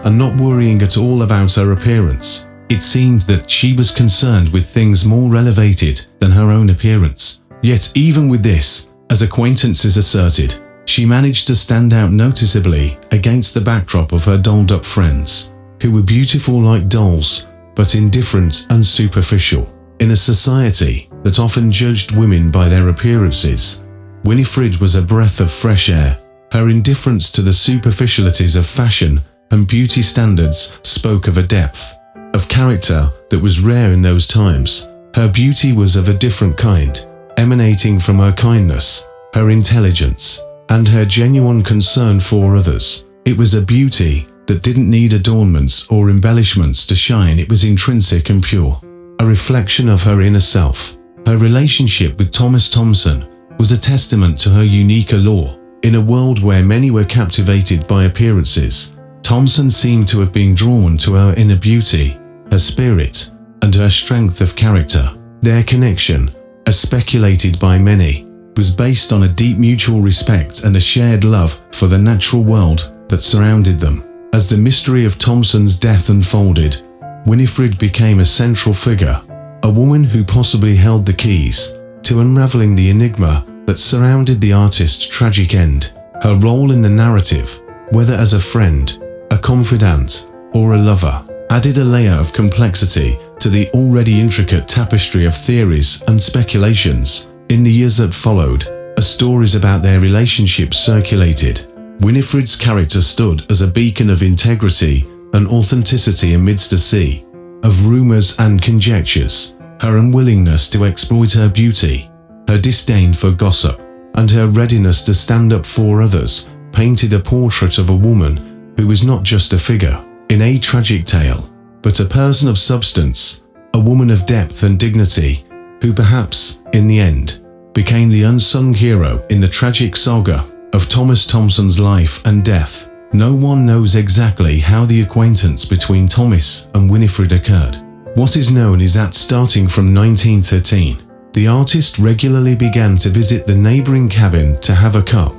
and not worrying at all about her appearance. It seemed that she was concerned with things more elevated than her own appearance. Yet even with this, as acquaintances asserted, she managed to stand out noticeably against the backdrop of her dolled-up friends, who were beautiful like dolls, but indifferent and superficial. In a society that often judged women by their appearances, Winifred was a breath of fresh air. Her indifference to the superficialities of fashion and beauty standards spoke of a depth of character that was rare in those times. Her beauty was of a different kind, emanating from her kindness, her intelligence, and her genuine concern for others. It was a beauty that didn't need adornments or embellishments to shine. It was intrinsic and pure, a reflection of her inner self. Her relationship with Thomas Thomson was a testament to her unique allure. In a world where many were captivated by appearances, Thomson seemed to have been drawn to her inner beauty, her spirit, and her strength of character. Their connection, as speculated by many, was based on a deep mutual respect and a shared love for the natural world that surrounded them. As the mystery of Thomson's death unfolded, Winifred became a central figure, a woman who possibly held the keys to unraveling the enigma that surrounded the artist's tragic end. Her role in the narrative, whether as a friend, a confidant, or a lover, added a layer of complexity to the already intricate tapestry of theories and speculations. In the years that followed, as stories about their relationship circulated, Winifred's character stood as a beacon of integrity and authenticity amidst a sea of rumors and conjectures. Her unwillingness to exploit her beauty, her disdain for gossip, and her readiness to stand up for others painted a portrait of a woman who was not just a figure in a tragic tale, but a person of substance, a woman of depth and dignity, who perhaps, in the end, became the unsung hero in the tragic saga of Thomas Thomson's life and death. No one knows exactly how the acquaintance between Thomas and Winifred occurred. What is known is that starting from 1913, the artist regularly began to visit the neighboring cabin to have a cup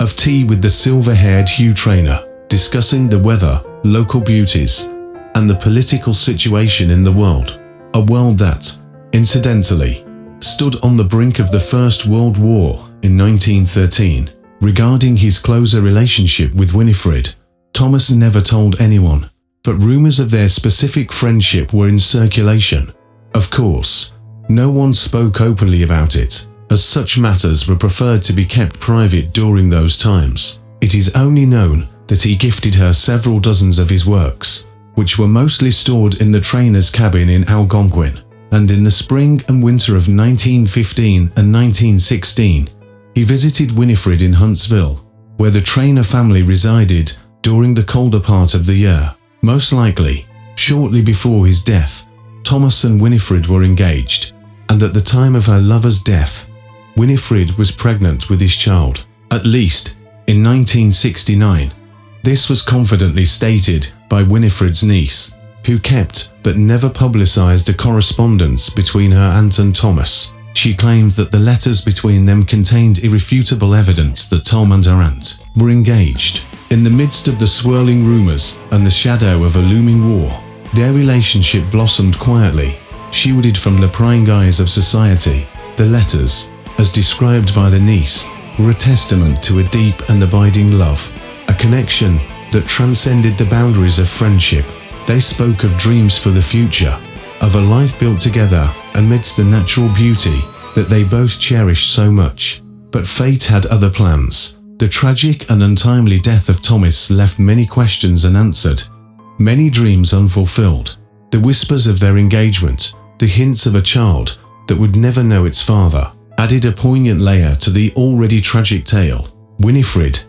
of tea with the silver-haired Hugh Trainer, discussing the weather, local beauties, and the political situation in the world. A world that, incidentally, stood on the brink of the First World War in 1913. Regarding his closer relationship with Winifred, Thomas never told anyone, but rumors of their specific friendship were in circulation. Of course, no one spoke openly about it, as such matters were preferred to be kept private during those times. It is only known that he gifted her several dozens of his works, which were mostly stored in the trainer's cabin in Algonquin, and in the spring and winter of 1915 and 1916, he visited Winifred in Huntsville, where the Trainer family resided during the colder part of the year. Most likely, shortly before his death, Thomas and Winifred were engaged, and at the time of her lover's death, Winifred was pregnant with his child. At least, in 1969, this was confidently stated by Winifred's niece, who kept but never publicized a correspondence between her aunt and Thomas. She claimed that the letters between them contained irrefutable evidence that Tom and her aunt were engaged. In the midst of the swirling rumors and the shadow of a looming war, their relationship blossomed quietly, shielded from the prying eyes of society. The letters, as described by the niece, were a testament to a deep and abiding love, a connection that transcended the boundaries of friendship. They spoke of dreams for the future, of a life built together amidst the natural beauty that they both cherished so much. But fate had other plans. The tragic and untimely death of Thomas left many questions unanswered, many dreams unfulfilled. The whispers of their engagement, the hints of a child that would never know its father, added a poignant layer to the already tragic tale. Winifred,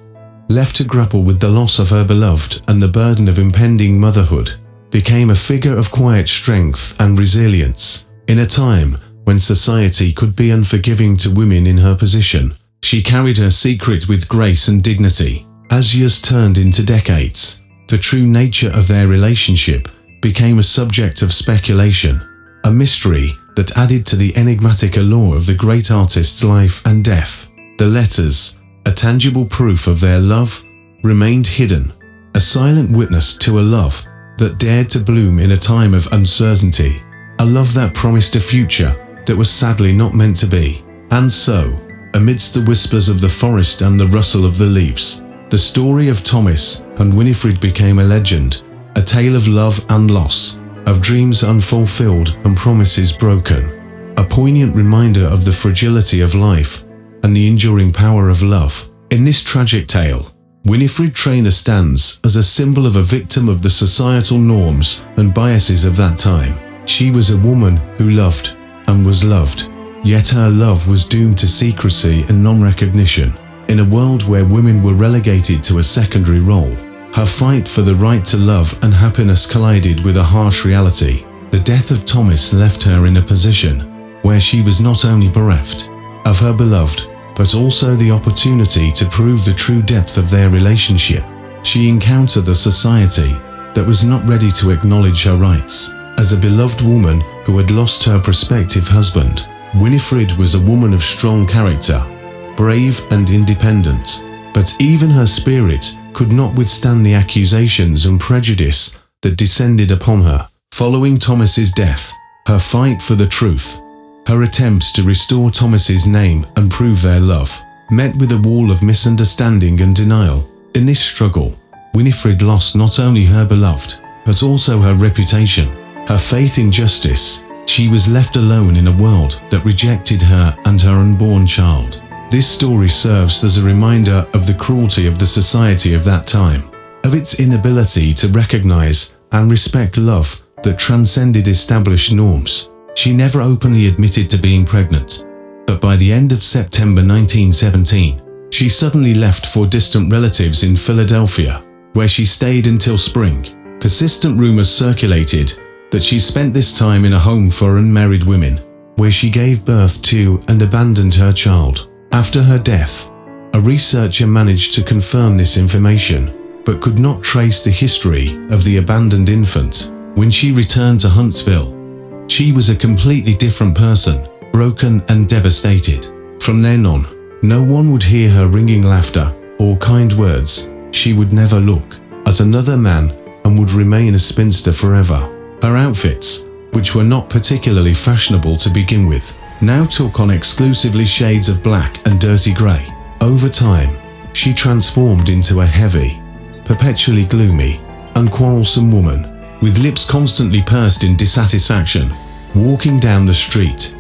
left to grapple with the loss of her beloved and the burden of impending motherhood, became a figure of quiet strength and resilience. In a time when society could be unforgiving to women in her position, she carried her secret with grace and dignity. As years turned into decades, The true nature of their relationship became a subject of speculation, a mystery that added to the enigmatic allure of the great artist's life and death. The letters, a tangible proof of their love, remained hidden, a silent witness to a love that dared to bloom in a time of uncertainty, a love that promised a future that was sadly not meant to be. And so, amidst the whispers of the forest and the rustle of the leaves, the story of Thomas and Winifred became a legend, a tale of love and loss, of dreams unfulfilled and promises broken, a poignant reminder of the fragility of life and the enduring power of love. In this tragic tale, Winifred Trainer stands as a symbol of a victim of the societal norms and biases of that time. She was a woman who loved and was loved, yet her love was doomed to secrecy and non-recognition. In a world where women were relegated to a secondary role, her fight for the right to love and happiness collided with a harsh reality. The death of Thomas left her in a position where she was not only bereft of her beloved, but also the opportunity to prove the true depth of their relationship. She encountered a society that was not ready to acknowledge her rights. As a beloved woman who had lost her prospective husband, Winifred was a woman of strong character, brave and independent, but even her spirit could not withstand the accusations and prejudice that descended upon her. Following Thomas's death, her fight for the truth, her attempts to restore Thomas's name and prove their love, met with a wall of misunderstanding and denial. In this struggle, Winifred lost not only her beloved, but also her reputation, her faith in justice. She was left alone in a world that rejected her and her unborn child. This story serves as a reminder of the cruelty of the society of that time, of its inability to recognize and respect love that transcended established norms. She never openly admitted to being pregnant, but by the end of September 1917, she suddenly left for distant relatives in Philadelphia, where she stayed until spring. Persistent rumors circulated that she spent this time in a home for unmarried women, where she gave birth to and abandoned her child. After her death, a researcher managed to confirm this information, but could not trace the history of the abandoned infant. When she returned to Huntsville, she was a completely different person, broken and devastated. From then on, no one would hear her ringing laughter or kind words. She would never look at another man and would remain a spinster forever. Her outfits, which were not particularly fashionable to begin with, now took on exclusively shades of black and dirty grey. Over time, she transformed into a heavy, perpetually gloomy, and quarrelsome woman, with lips constantly pursed in dissatisfaction. Walking down the street,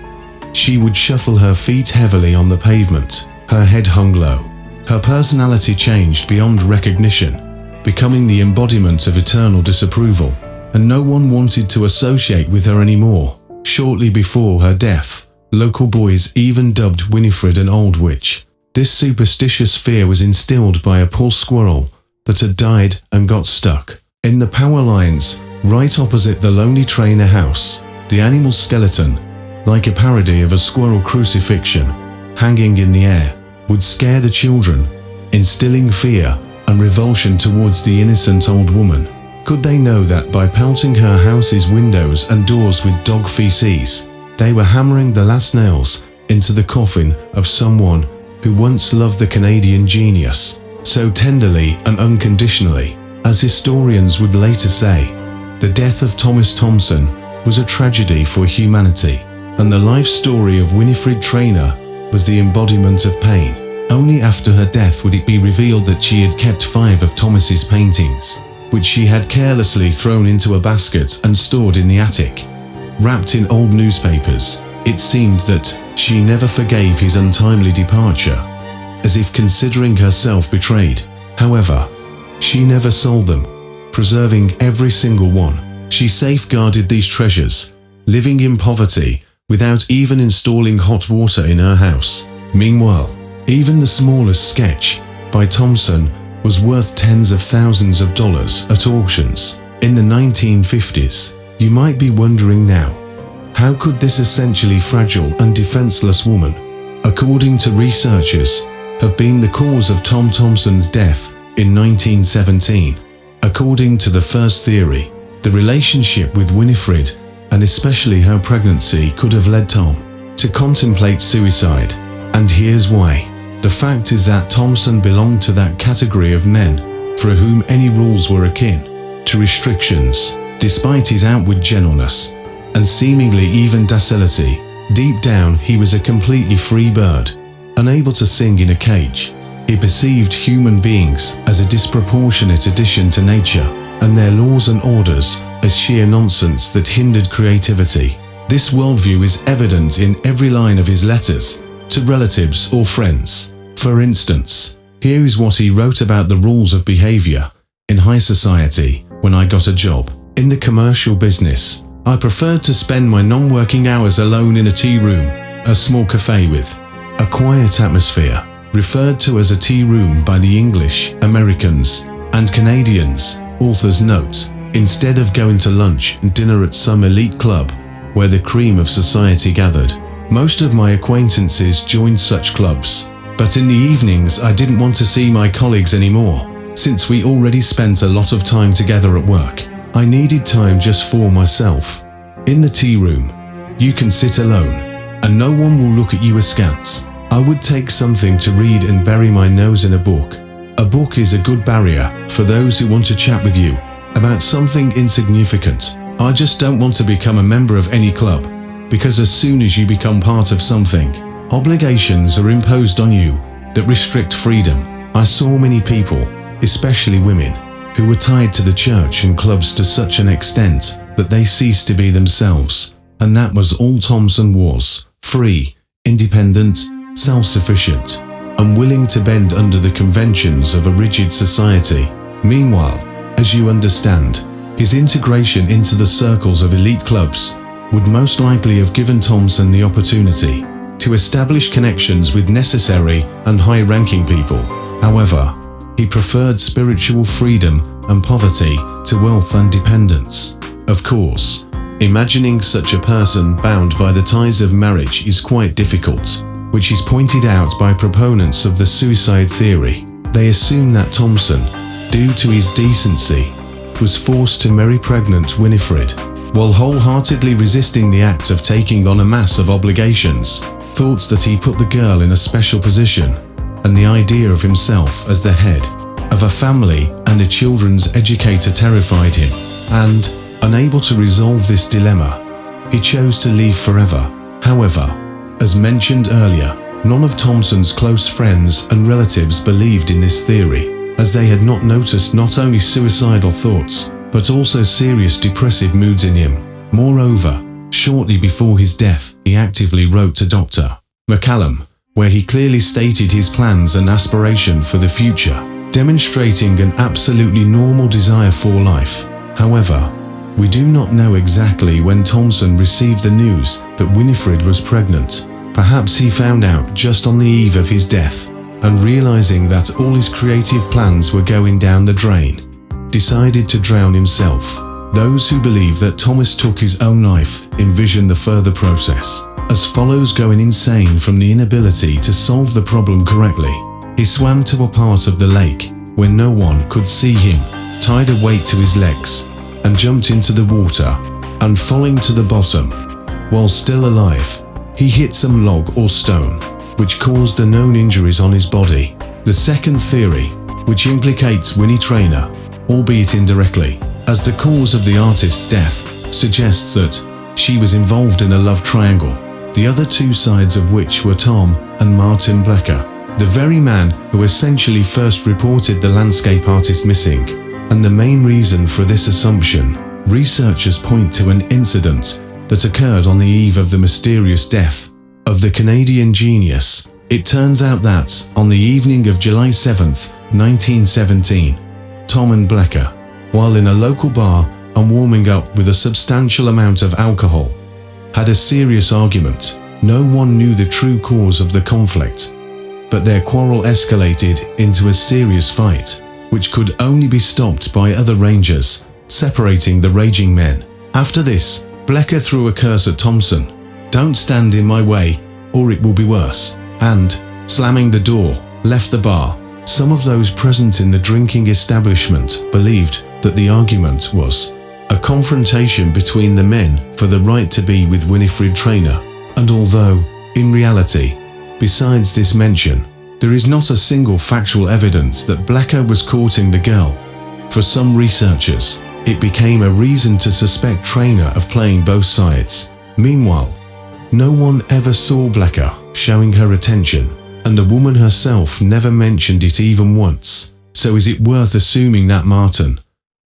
she would shuffle her feet heavily on the pavement. Her head hung low. Her personality changed beyond recognition, becoming the embodiment of eternal disapproval, and no one wanted to associate with her anymore. Shortly before her death, local boys even dubbed Winifred an old witch. This superstitious fear was instilled by a poor squirrel that had died and got stuck in the power lines right opposite the lonely trainer house. The animal skeleton, like a parody of a squirrel crucifixion hanging in the air, would scare the children, instilling fear and revulsion towards the innocent old woman. Could they know that by pelting her house's windows and doors with dog feces, they were hammering the last nails into the coffin of someone who once loved the Canadian genius so tenderly and unconditionally? As historians would later say, the death of Thomas Thomson was a tragedy for humanity, and the life story of Winifred Trainer was the embodiment of pain. Only after her death would it be revealed that she had kept 5 of Thomas's paintings, which she had carelessly thrown into a basket and stored in the attic. Wrapped in old newspapers, it seemed that she never forgave his untimely departure, as if considering herself betrayed. However, she never sold them, preserving every single one. She safeguarded these treasures, living in poverty without even installing hot water in her house. Meanwhile, even the smallest sketch by Thomson was worth tens of thousands of dollars at auctions. In the 1950s, you might be wondering now, how could this essentially fragile and defenseless woman, according to researchers, have been the cause of Tom Thomson's death in 1917? According to the first theory, the relationship with Winifred, and especially how pregnancy could have led Tom to contemplate suicide. And here's why. The fact is that Thomson belonged to that category of men for whom any rules were akin to restrictions. Despite his outward gentleness and seemingly even docility, deep down he was a completely free bird, unable to sing in a cage. He perceived human beings as a disproportionate addition to nature, and their laws and orders as sheer nonsense that hindered creativity. This worldview is evident in every line of his letters to relatives or friends. For instance, here is what he wrote about the rules of behavior in high society. When I got a job in the commercial business, I preferred to spend my non-working hours alone in a tea room, a small cafe with a quiet atmosphere, referred to as a tea room by the English, Americans, and Canadians. Author's note: instead of going to lunch and dinner at some elite club where the cream of society gathered. Most of my acquaintances joined such clubs, but in the evenings I didn't want to see my colleagues anymore, since we already spent a lot of time together at work. I needed time just for myself. In the tea room, you can sit alone, and no one will look at you askance. I would take something to read and bury my nose in a book. A book is a good barrier for those who want to chat with you about something insignificant. I just don't want to become a member of any club, because as soon as you become part of something, obligations are imposed on you that restrict freedom. I saw many people, especially women, who were tied to the church and clubs to such an extent that they ceased to be themselves. And that was all Thomson was: free, independent, self-sufficient, unwilling to bend under the conventions of a rigid society. Meanwhile, as you understand, his integration into the circles of elite clubs would most likely have given Thomson the opportunity to establish connections with necessary and high-ranking people. However, he preferred spiritual freedom and poverty to wealth and dependence. Of course, imagining such a person bound by the ties of marriage is quite difficult, which is pointed out by proponents of the suicide theory. They assume that Thomson, due to his decency, was forced to marry pregnant Winifred, while wholeheartedly resisting the act of taking on a mass of obligations. Thoughts that he put the girl in a special position, and the idea of himself as the head of a family and a children's educator terrified him, and, unable to resolve this dilemma, he chose to leave forever. However, as mentioned earlier, none of Thomson's close friends and relatives believed in this theory, as they had not noticed not only suicidal thoughts, but also serious depressive moods in him. Moreover, shortly before his death, he actively wrote to Dr. McCallum, where he clearly stated his plans and aspiration for the future, demonstrating an absolutely normal desire for life. However, we do not know exactly when Thomson received the news that Winifred was pregnant. Perhaps he found out just on the eve of his death, and realizing that all his creative plans were going down the drain, decided to drown himself. Those who believe that Thomas took his own life envision the further process as follows: going insane from the inability to solve the problem correctly. He swam to a part of the lake where no one could see him, tied a weight to his legs, and jumped into the water, and falling to the bottom. While still alive, he hit some log or stone, which caused the known injuries on his body. The second theory, which implicates Winnie Traynor, albeit indirectly, as the cause of the artist's death, suggests that she was involved in a love triangle, the other two sides of which were Tom and Martin Blecker, the very man who essentially first reported the landscape artist missing. And the main reason for this assumption, researchers point to an incident that occurred on the eve of the mysterious death of the Canadian genius. It turns out that, on the evening of July 7th, 1917, Tom and Blecker, while in a local bar and warming up with a substantial amount of alcohol, had a serious argument. No one knew the true cause of the conflict, but their quarrel escalated into a serious fight, which could only be stopped by other rangers, separating the raging men. After this, Blecker threw a curse at Thomson: "Don't stand in my way, or it will be worse," and, slamming the door, left the bar. Some of those present in the drinking establishment believed that the argument was a confrontation between the men for the right to be with Winifred Traynor, and although, in reality, besides this mention, there is not a single factual evidence that Blecker was courting the girl, for some researchers, it became a reason to suspect Traynor of playing both sides. Meanwhile, no one ever saw Blecker showing her attention, and the woman herself never mentioned it even once. So is it worth assuming that Martin,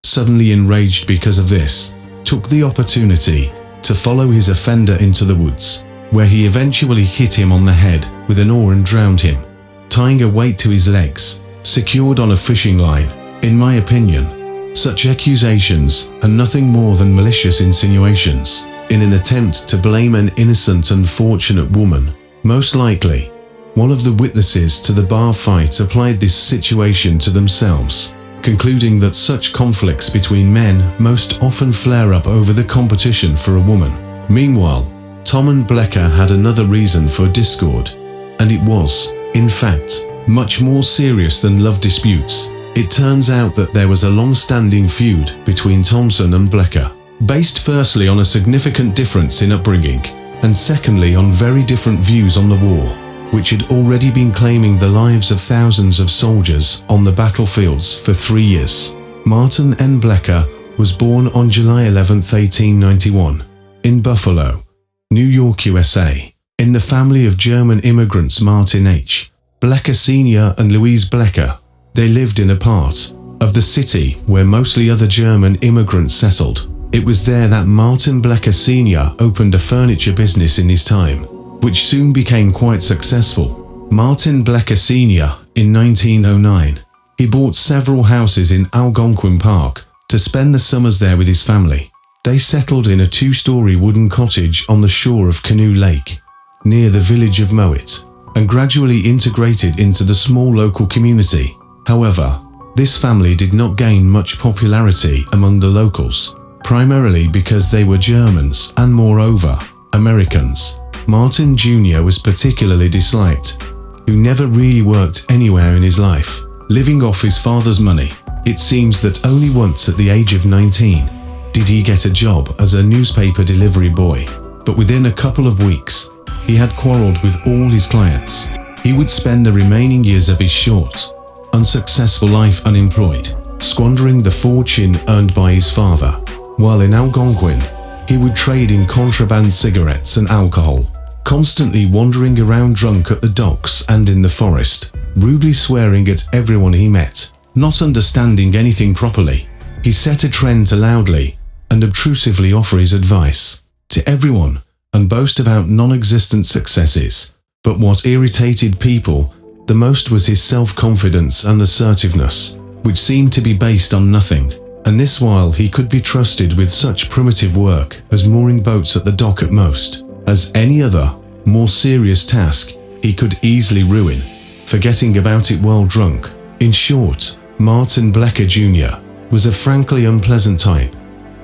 suddenly enraged because of this, took the opportunity to follow his offender into the woods, where he eventually hit him on the head with an oar and drowned him, tying a weight to his legs, secured on a fishing line? In my opinion, such accusations are nothing more than malicious insinuations, in an attempt to blame an innocent, unfortunate woman. Most likely, one of the witnesses to the bar fight applied this situation to themselves, concluding that such conflicts between men most often flare up over the competition for a woman. Meanwhile, Tom and Blecker had another reason for discord, and it was, in fact, much more serious than love disputes. It turns out that there was a long-standing feud between Thomson and Blecker, based firstly on a significant difference in upbringing, and secondly on very different views on the war, which had already been claiming the lives of thousands of soldiers on the battlefields for 3 years. Martin N. Blecker was born on July 11, 1891, in Buffalo, New York, USA, in the family of German immigrants Martin H. Blecker Sr. and Louise Blecker. They lived in a part of the city where mostly other German immigrants settled. It was there that Martin Blecker Sr. opened a furniture business in his time, which soon became quite successful. Martin Blecker Sr. in 1909, he bought several houses in Algonquin Park to spend the summers there with his family. They settled in a 2-story wooden cottage on the shore of Canoe Lake, near the village of Mowat, and gradually integrated into the small local community. However, this family did not gain much popularity among the locals, primarily because they were Germans and, moreover, Americans. Martin Jr. was particularly disliked, who never really worked anywhere in his life, living off his father's money. It seems that only once at the age of 19 did he get a job as a newspaper delivery boy, but within a couple of weeks, he had quarreled with all his clients. He would spend the remaining years of his short, unsuccessful life unemployed, squandering the fortune earned by his father. While in Algonquin, he would trade in contraband cigarettes and alcohol, constantly wandering around drunk at the docks and in the forest, rudely swearing at everyone he met, not understanding anything properly. He set a trend to loudly and obtrusively offer his advice to everyone and boast about non-existent successes. But what irritated people the most was his self-confidence and assertiveness, which seemed to be based on nothing, and this while he could be trusted with such primitive work as mooring boats at the dock at most. As any other, more serious task, he could easily ruin, forgetting about it while drunk. In short, Martin Blecker Jr. was a frankly unpleasant type.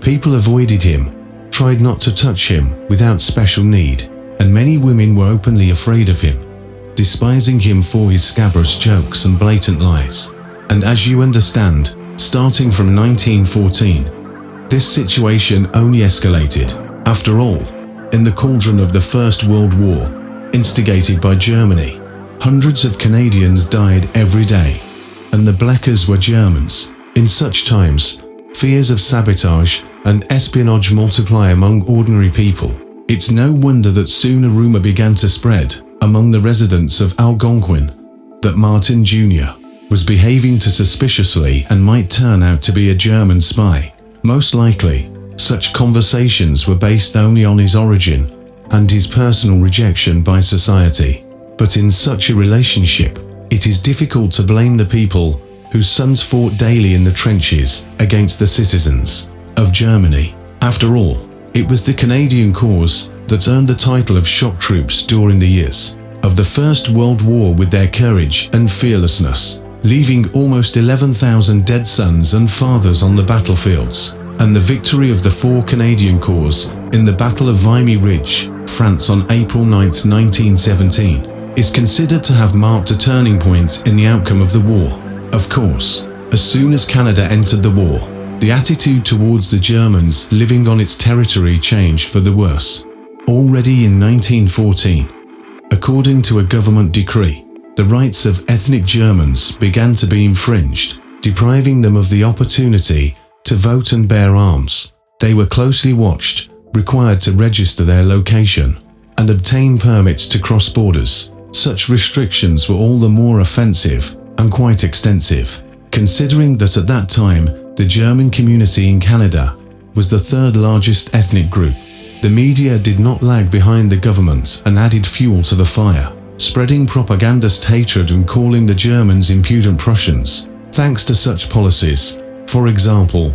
People avoided him, tried not to touch him without special need, and many women were openly afraid of him, despising him for his scabrous jokes and blatant lies. And as you understand, starting from 1914, this situation only escalated. After all, in the cauldron of the First World War, instigated by Germany, hundreds of Canadians died every day, and the Bleckers were Germans. In such times, fears of sabotage and espionage multiply among ordinary people. It's no wonder that soon a rumor began to spread among the residents of Algonquin that Martin Jr. was behaving too suspiciously and might turn out to be a German spy. Most likely, such conversations were based only on his origin and his personal rejection by society. But in such a relationship, it is difficult to blame the people whose sons fought daily in the trenches against the citizens of Germany. After all, it was the Canadian cause that earned the title of shock troops during the years of the First World War with their courage and fearlessness, leaving almost 11,000 dead sons and fathers on the battlefields, and the victory of the 4 Canadian Corps in the Battle of Vimy Ridge, France on April 9, 1917, is considered to have marked a turning point in the outcome of the war. Of course, as soon as Canada entered the war, the attitude towards the Germans living on its territory changed for the worse. Already in 1914, according to a government decree, the rights of ethnic Germans began to be infringed, depriving them of the opportunity to vote and bear arms. They were closely watched, required to register their location, and obtain permits to cross borders. Such restrictions were all the more offensive and quite extensive, considering that at that time the German community in Canada was the third largest ethnic group. The media did not lag behind the government and added fuel to the fire, spreading propagandist hatred and calling the Germans impudent Prussians. Thanks to such policies, for example,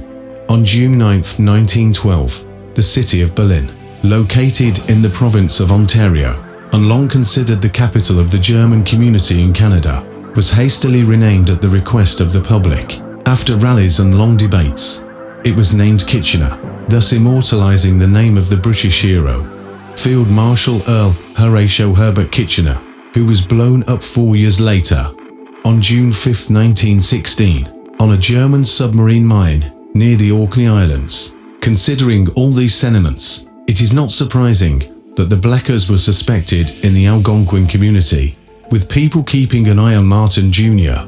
on June 9, 1912, the city of Berlin, located in the province of Ontario, and long considered the capital of the German community in Canada, was hastily renamed at the request of the public. After rallies and long debates, it was named Kitchener, thus immortalizing the name of the British hero, Field Marshal Earl Horatio Herbert Kitchener, who was blown up 4 years later, on June 5, 1916, on a German submarine mine near the Orkney Islands. Considering all these sentiments, it is not surprising that the Bleckers were suspected in the Algonquin community, with people keeping an eye on Martin Jr.,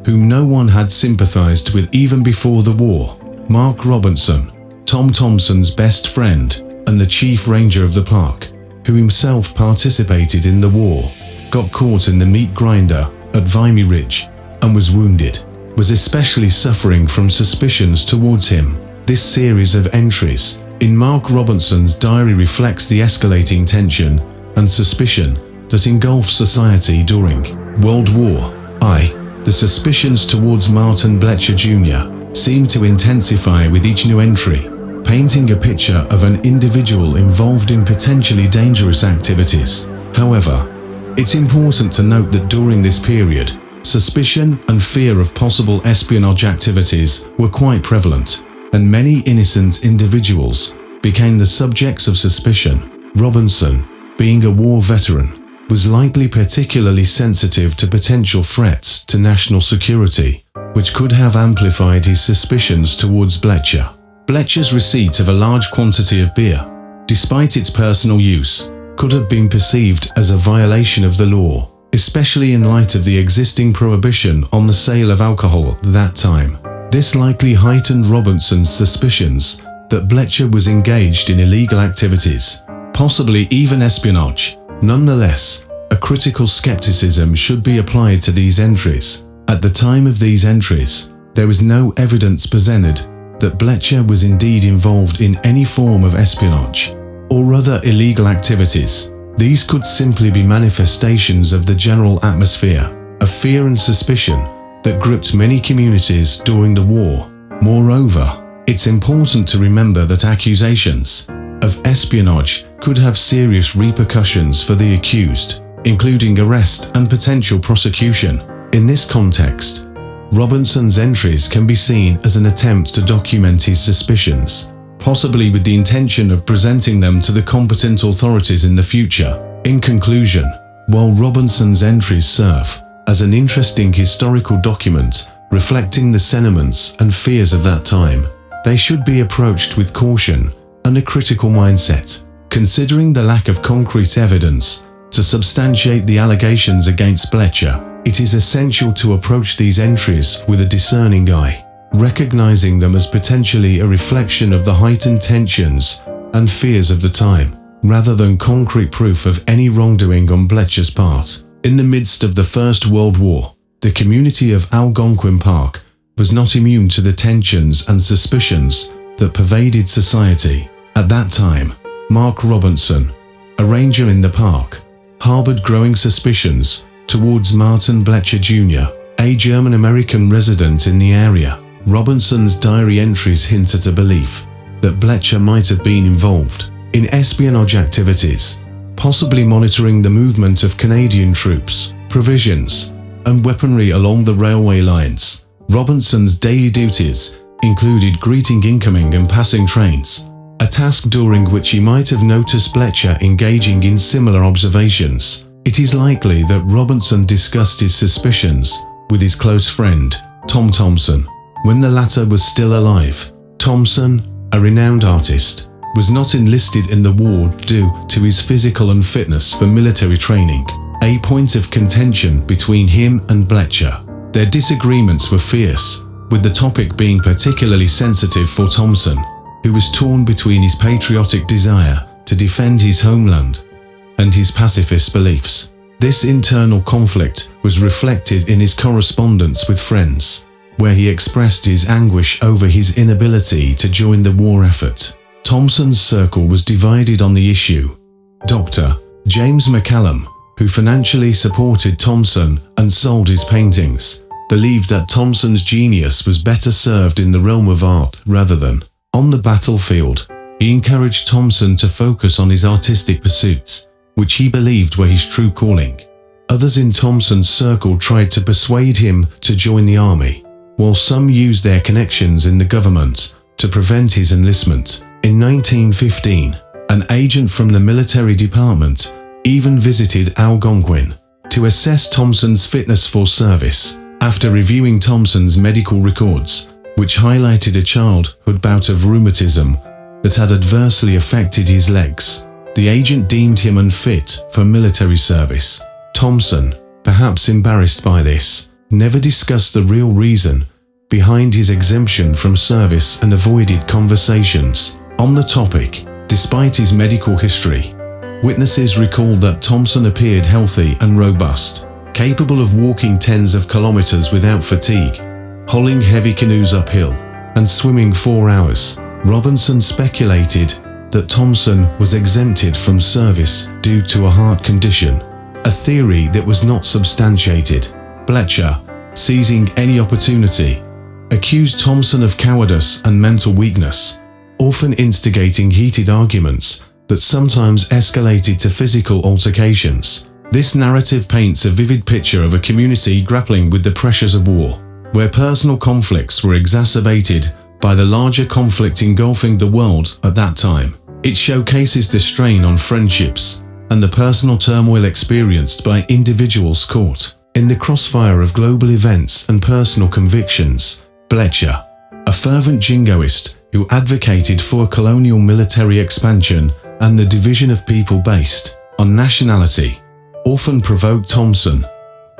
whom no one had sympathized with even before the war. Mark Robinson, Tom Thomson's best friend and the chief ranger of the park, who himself participated in the war, got caught in the meat grinder at Vimy Ridge and was wounded, was especially suffering from suspicions towards him. This series of entries in Mark Robinson's diary reflects the escalating tension and suspicion that engulfed society during World War I. The suspicions towards Martin Blecher Jr. seemed to intensify with each new entry, painting a picture of an individual involved in potentially dangerous activities. However, it's important to note that during this period, suspicion and fear of possible espionage activities were quite prevalent, and many innocent individuals became the subjects of suspicion. Robinson, being a war veteran, was likely particularly sensitive to potential threats to national security, which could have amplified his suspicions towards Blecher. Blecher's receipt of a large quantity of beer, despite its personal use, could have been perceived as a violation of the law, especially in light of the existing prohibition on the sale of alcohol at that time. This likely heightened Robinson's suspicions that Blecher was engaged in illegal activities, possibly even espionage. Nonetheless, a critical skepticism should be applied to these entries. At the time of these entries, there was no evidence presented that Blecher was indeed involved in any form of espionage or other illegal activities. These could simply be manifestations of the general atmosphere of fear and suspicion that gripped many communities during the war. Moreover, it's important to remember that accusations of espionage could have serious repercussions for the accused, including arrest and potential prosecution. In this context, Robinson's entries can be seen as an attempt to document his suspicions, possibly with the intention of presenting them to the competent authorities in the future. In conclusion, while Robinson's entries serve as an interesting historical document reflecting the sentiments and fears of that time, they should be approached with caution and a critical mindset. Considering the lack of concrete evidence to substantiate the allegations against Blecher, it is essential to approach these entries with a discerning eye, recognizing them as potentially a reflection of the heightened tensions and fears of the time, rather than concrete proof of any wrongdoing on Blecher's part. In the midst of the First World War, the community of Algonquin Park was not immune to the tensions and suspicions that pervaded society. At that time, Mark Robinson, a ranger in the park, harbored growing suspicions towards Martin Blecher Jr., a German-American resident in the area. Robinson's diary entries hint at a belief that Blecher might have been involved in espionage activities, possibly monitoring the movement of Canadian troops, provisions, and weaponry along the railway lines. Robinson's daily duties included greeting incoming and passing trains, a task during which he might have noticed Blecher engaging in similar observations. It is likely that Robinson discussed his suspicions with his close friend, Tom Thomson, when the latter was still alive. Thomson, a renowned artist, was not enlisted in the war due to his physical unfitness for military training, a point of contention between him and Blecher. Their disagreements were fierce, with the topic being particularly sensitive for Thomson, who was torn between his patriotic desire to defend his homeland and his pacifist beliefs. This internal conflict was reflected in his correspondence with friends, where he expressed his anguish over his inability to join the war effort. Thomson's circle was divided on the issue. Dr. James McCallum, who financially supported Thomson and sold his paintings, believed that Thomson's genius was better served in the realm of art rather than on the battlefield. He encouraged Thomson to focus on his artistic pursuits, which he believed were his true calling. Others in Thomson's circle tried to persuade him to join the army, while some used their connections in the government to prevent his enlistment. In 1915, an agent from the military department even visited Algonquin to assess Thomson's fitness for service. After reviewing Thomson's medical records, which highlighted a childhood bout of rheumatism that had adversely affected his legs, the agent deemed him unfit for military service. Thomson, perhaps embarrassed by this, never discussed the real reason behind his exemption from service and avoided conversations on the topic. Despite his medical history, witnesses recalled that Thomson appeared healthy and robust, capable of walking tens of kilometers without fatigue, hauling heavy canoes uphill, and swimming 4 hours. Robinson speculated that Thomson was exempted from service due to a heart condition, a theory that was not substantiated. Blecher, seizing any opportunity, accused Thomson of cowardice and mental weakness, often instigating heated arguments that sometimes escalated to physical altercations. This narrative paints a vivid picture of a community grappling with the pressures of war, where personal conflicts were exacerbated by the larger conflict engulfing the world at that time. It showcases the strain on friendships and the personal turmoil experienced by individuals caught in the crossfire of global events and personal convictions. Blecher, a fervent jingoist who advocated for colonial military expansion and the division of people based on nationality, often provoked Thomson,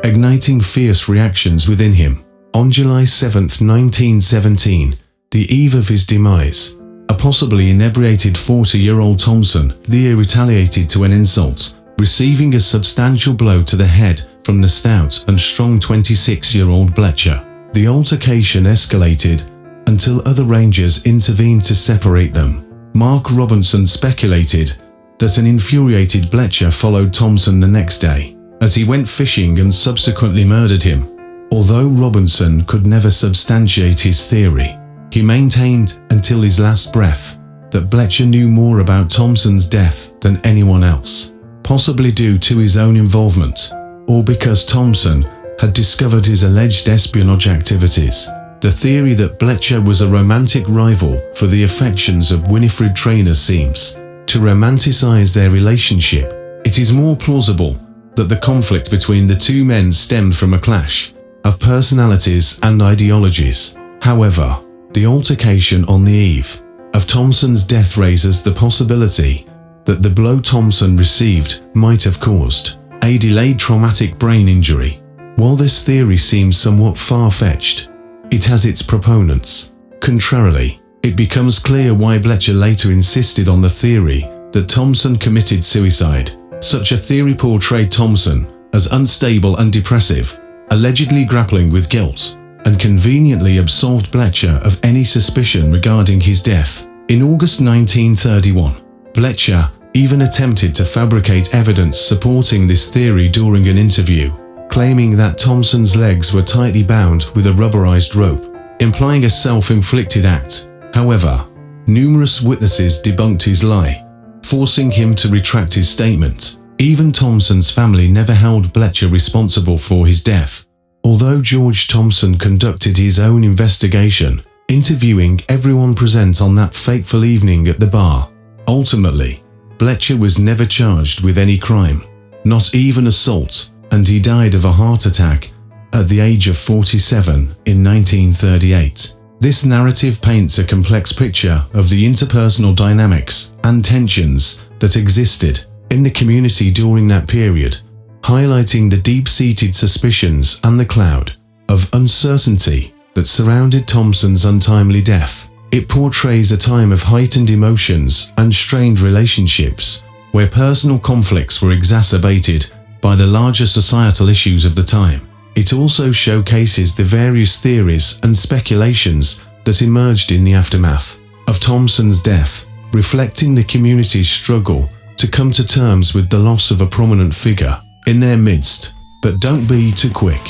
igniting fierce reactions within him. On July 7, 1917, the eve of his demise, a possibly inebriated 40-year-old Thomson retaliated to an insult, receiving a substantial blow to the head from the stout and strong 26-year-old Blecher. The altercation escalated until other rangers intervened to separate them. Mark Robinson speculated that an infuriated Blecher followed Thomson the next day, as he went fishing and subsequently murdered him. Although Robinson could never substantiate his theory, he maintained until his last breath that Blecher knew more about Thomson's death than anyone else, possibly due to his own involvement, or because Thomson had discovered his alleged espionage activities. The theory that Blecher was a romantic rival for the affections of Winifred Traynor seems to romanticize their relationship. It is more plausible that the conflict between the two men stemmed from a clash of personalities and ideologies. However, the altercation on the eve of Thomson's death raises the possibility that the blow Thomson received might have caused a delayed traumatic brain injury. While this theory seems somewhat far-fetched, it has its proponents. Contrarily, it becomes clear why Blecher later insisted on the theory that Thomson committed suicide. Such a theory portrayed Thomson as unstable and depressive, allegedly grappling with guilt, and conveniently absolved Blecher of any suspicion regarding his death. In August 1931, Blecher even attempted to fabricate evidence supporting this theory during an interview, claiming that Thomson's legs were tightly bound with a rubberized rope, implying a self-inflicted act. However, numerous witnesses debunked his lie, forcing him to retract his statement. Even Thomson's family never held Blecher responsible for his death, although George Thomson conducted his own investigation, interviewing everyone present on that fateful evening at the bar. Ultimately, Blecher was never charged with any crime. not even assault, and he died of a heart attack at the age of 47 in 1938. This narrative paints a complex picture of the interpersonal dynamics and tensions that existed in the community during that period, highlighting the deep-seated suspicions and the cloud of uncertainty that surrounded Thomson's untimely death. It portrays a time of heightened emotions and strained relationships, where personal conflicts were exacerbated by the larger societal issues of the time. It also showcases the various theories and speculations that emerged in the aftermath of Thomson's death, reflecting the community's struggle to come to terms with the loss of a prominent figure in their midst. But don't be too quick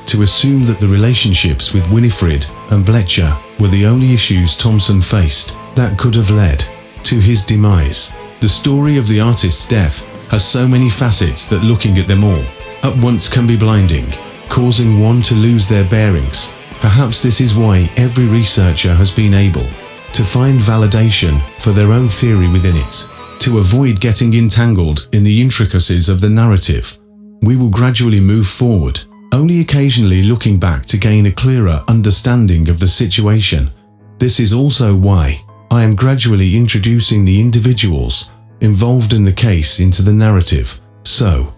to assume that the relationships with Winifred and Bletcher were the only issues Thomson faced that could have led to his demise. The story of the artist's death has so many facets that looking at them all at once can be blinding, causing one to lose their bearings. Perhaps this is why every researcher has been able to find validation for their own theory within it. To avoid getting entangled in the intricacies of the narrative, we will gradually move forward, only occasionally looking back to gain a clearer understanding of the situation. This is also why I am gradually introducing the individuals involved in the case into the narrative. So,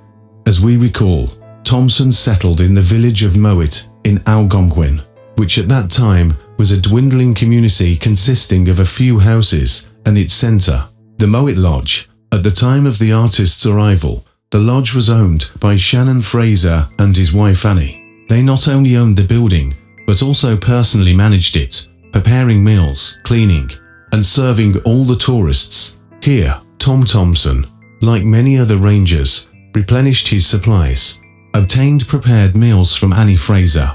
as we recall, Thomson settled in the village of Morphed in Algonquin, which at that time was a dwindling community consisting of a few houses and its centre, the Morphed Lodge. At the time of the artist's arrival, the lodge was owned by Shannon Fraser and his wife Annie. They not only owned the building, but also personally managed it, preparing meals, cleaning, and serving all the tourists. Here, Tom Thomson, like many other rangers, replenished his supplies, obtained prepared meals from Annie Fraser,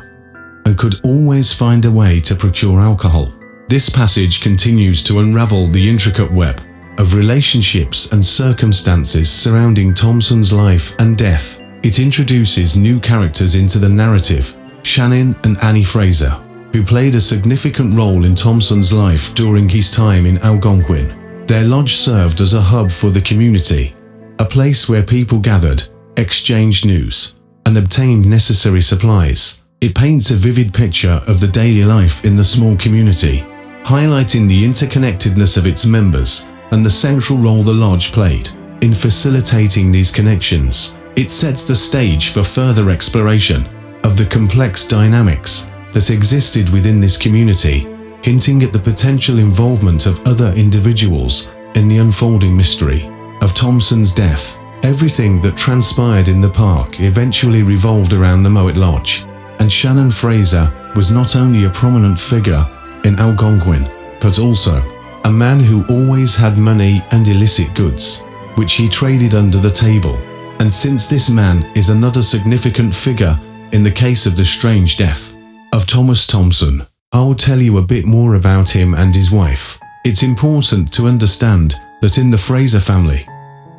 and could always find a way to procure alcohol. This passage continues to unravel the intricate web of relationships and circumstances surrounding Thomson's life and death. It introduces new characters into the narrative, Shannon and Annie Fraser, who played a significant role in Thomson's life during his time in Algonquin. Their lodge served as a hub for the community, a place where people gathered, exchanged news, and obtained necessary supplies. It paints a vivid picture of the daily life in the small community, highlighting the interconnectedness of its members and the central role the lodge played in facilitating these connections. It sets the stage for further exploration of the complex dynamics that existed within this community, hinting at the potential involvement of other individuals in the unfolding mystery of Thomson's death. Everything that transpired in the park eventually revolved around the Morphed Lodge, and Shannon Fraser was not only a prominent figure in Algonquin, but also a man who always had money and illicit goods, which he traded under the table. And since this man is another significant figure in the case of the strange death of Thomas Thomson, I'll tell you a bit more about him and his wife. It's important to understand that in the Fraser family,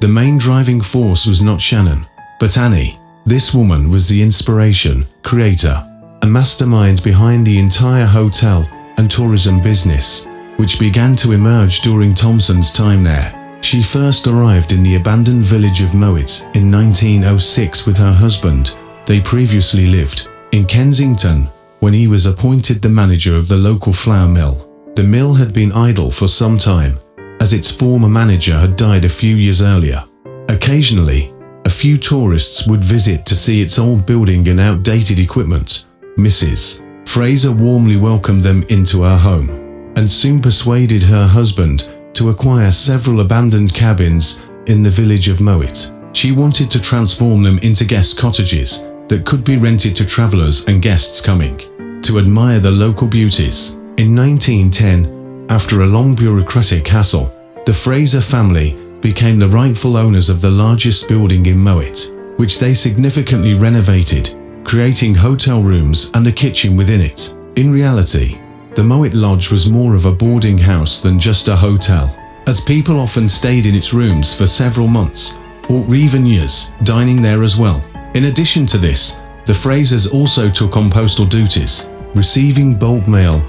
the main driving force was not Shannon, but Annie. This woman was the inspiration, creator, and mastermind behind the entire hotel and tourism business, which began to emerge during Thomson's time there. She first arrived in the abandoned village of Morphed in 1906 with her husband. They previously lived in Kensington when he was appointed the manager of the local flour mill. The mill had been idle for some time, as its former manager had died a few years earlier. Occasionally, a few tourists would visit to see its old building and outdated equipment. Mrs. Fraser warmly welcomed them into her home, and soon persuaded her husband to acquire several abandoned cabins in the village of Morphed. She wanted to transform them into guest cottages that could be rented to travelers and guests coming to admire the local beauties. In 1910, after a long bureaucratic hassle, the Fraser family became the rightful owners of the largest building in Morphed, which they significantly renovated, creating hotel rooms and a kitchen within it. In reality, the Morphed Lodge was more of a boarding house than just a hotel, as people often stayed in its rooms for several months, or even years, dining there as well. In addition to this, the Frasers also took on postal duties, receiving bulk mail,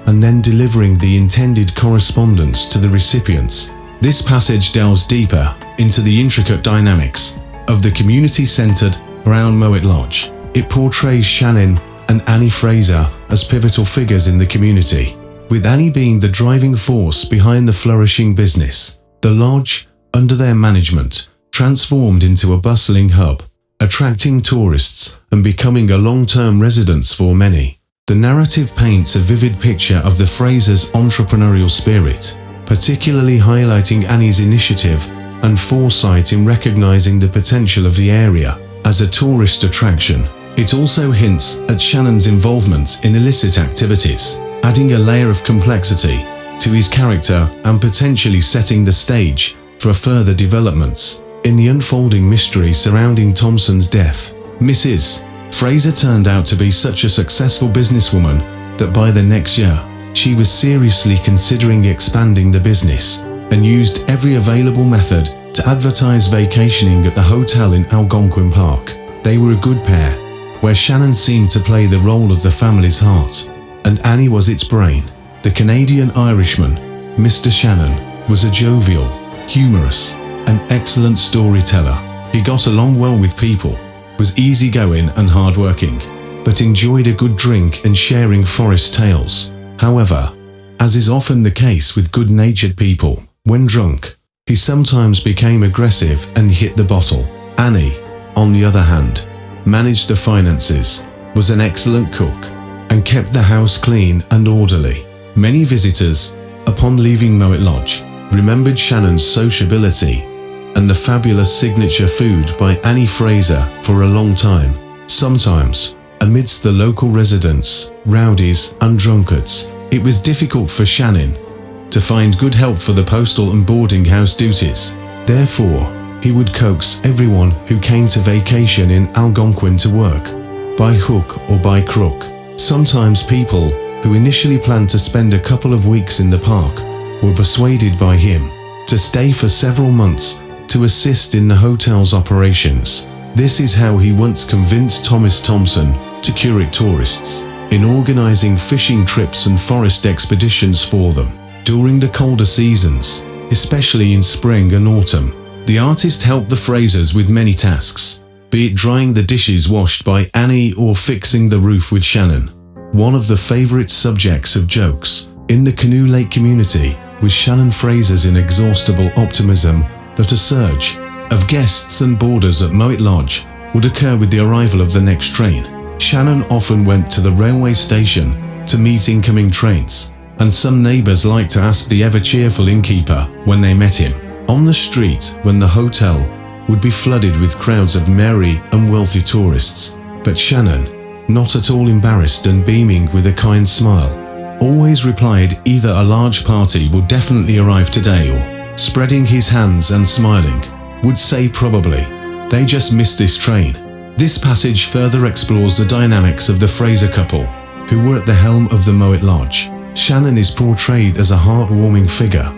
and then delivering the intended correspondence to the recipients. This passage delves deeper into the intricate dynamics of the community centered around Mowat Lodge. It portrays Shannon and Annie Fraser as pivotal figures in the community, with Annie being the driving force behind the flourishing business. The lodge, under their management, transformed into a bustling hub, attracting tourists and becoming a long-term residence for many. The narrative paints a vivid picture of the Frasers' entrepreneurial spirit, particularly highlighting Annie's initiative and foresight in recognizing the potential of the area as a tourist attraction. It also hints at Shannon's involvement in illicit activities, adding a layer of complexity to his character and potentially setting the stage for further developments in the unfolding mystery surrounding Thomson's death. Mrs. Fraser turned out to be such a successful businesswoman that by the next year, she was seriously considering expanding the business and used every available method to advertise vacationing at the hotel in Algonquin Park. They were a good pair, where Shannon seemed to play the role of the family's heart, and Annie was its brain. The Canadian Irishman, Mr. Shannon, was a jovial, humorous, and excellent storyteller. He got along well with people, was easygoing and hardworking, but enjoyed a good drink and sharing forest tales. However, as is often the case with good-natured people, when drunk, he sometimes became aggressive and hit the bottle. Annie, on the other hand, managed the finances, was an excellent cook, and kept the house clean and orderly. Many visitors, upon leaving Mowat Lodge, remembered Shannon's sociability and the fabulous signature food by Annie Fraser for a long time. Sometimes, amidst the local residents, rowdies and drunkards, it was difficult for Shannon to find good help for the postal and boarding house duties. Therefore, he would coax everyone who came to vacation in Algonquin to work, by hook or by crook. Sometimes people who initially planned to spend a couple of weeks in the park were persuaded by him to stay for several months to assist in the hotel's operations. This is how he once convinced Tom Thomson to curate tourists in organizing fishing trips and forest expeditions for them. During the colder seasons, especially in spring and autumn, the artist helped the Frasers with many tasks, be it drying the dishes washed by Annie or fixing the roof with Shannon. One of the favorite subjects of jokes in the Canoe Lake community was Shannon Fraser's inexhaustible optimism that a surge of guests and boarders at Mowat Lodge would occur with the arrival of the next train. Shannon often went to the railway station to meet incoming trains, and some neighbors liked to ask the ever-cheerful innkeeper when they met him. On the street, when the hotel would be flooded with crowds of merry and wealthy tourists, but Shannon, not at all embarrassed and beaming with a kind smile, always replied either a large party will definitely arrive today or, spreading his hands and smiling, would say probably, they just missed this train. This passage further explores the dynamics of the Fraser couple, who were at the helm of the Mowat Lodge. Shannon is portrayed as a heartwarming figure,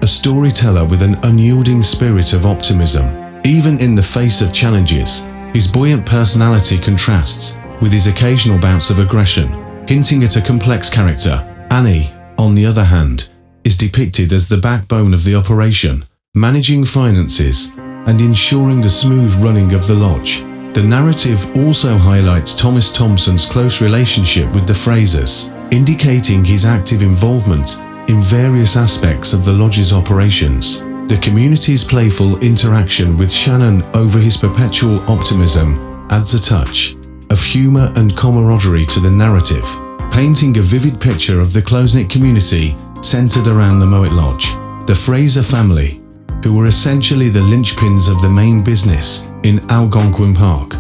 a storyteller with an unyielding spirit of optimism. Even in the face of challenges, his buoyant personality contrasts with his occasional bouts of aggression, hinting at a complex character. Annie, on the other hand, is depicted as the backbone of the operation, managing finances and ensuring the smooth running of the lodge. The narrative also highlights Tom Thomson's close relationship with the Frasers, indicating his active involvement in various aspects of the lodge's operations. The community's playful interaction with Shannon over his perpetual optimism adds a touch of humor and camaraderie to the narrative, painting a vivid picture of the close-knit community centered around the Mowat Lodge. The Fraser family, who were essentially the linchpins of the main business in Algonquin Park,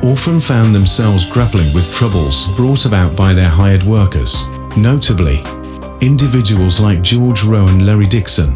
often found themselves grappling with troubles brought about by their hired workers. Notably, individuals like George Rowe and Larry Dixon,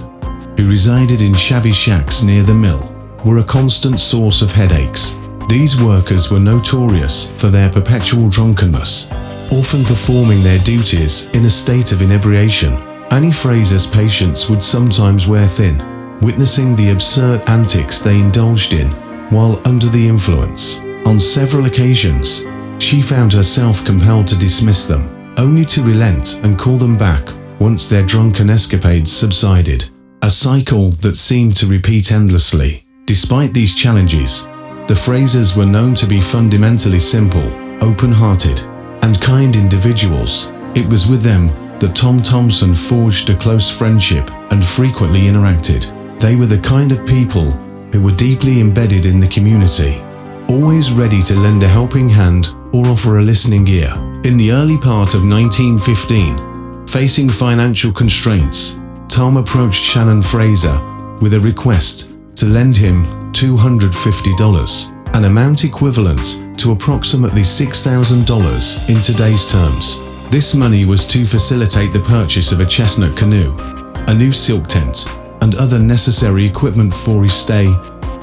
who resided in shabby shacks near the mill, were a constant source of headaches. These workers were notorious for their perpetual drunkenness, often performing their duties in a state of inebriation. Annie Fraser's patience would sometimes wear thin, witnessing the absurd antics they indulged in while under the influence. On several occasions, she found herself compelled to dismiss them, only to relent and call them back once their drunken escapades subsided, a cycle that seemed to repeat endlessly. Despite these challenges, The Frasers were known to be fundamentally simple, open-hearted, and kind individuals. It was with them that Tom Thomson forged a close friendship and frequently interacted. They were the kind of people who were deeply embedded in the community, always ready to lend a helping hand or offer a listening ear. In the early part of 1915, facing financial constraints, Tom approached Shannon Fraser with a request to lend him $250, an amount equivalent to approximately $6,000 in today's terms. This money was to facilitate the purchase of a chestnut canoe, a new silk tent, and other necessary equipment for his stay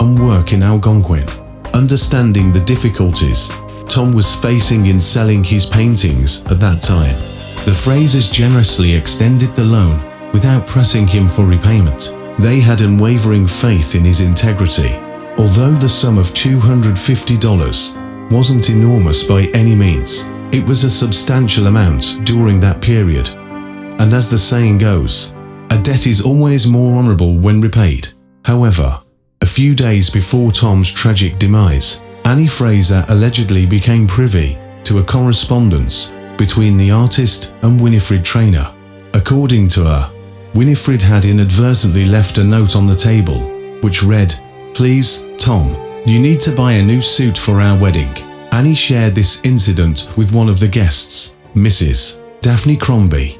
and work in Algonquin. Understanding the difficulties Tom was facing in selling his paintings at that time, the Frasers generously extended the loan without pressing him for repayment. They had unwavering faith in his integrity. Although the sum of $250 wasn't enormous by any means, it was a substantial amount during that period. And as the saying goes, a debt is always more honorable when repaid. However, a few days before Tom's tragic demise, Annie Fraser allegedly became privy to a correspondence between the artist and Winifred Traynor. According to her, Winifred had inadvertently left a note on the table, which read, "Please, Tom, you need to buy a new suit for our wedding." Annie shared this incident with one of the guests, Mrs. Daphne Crombie,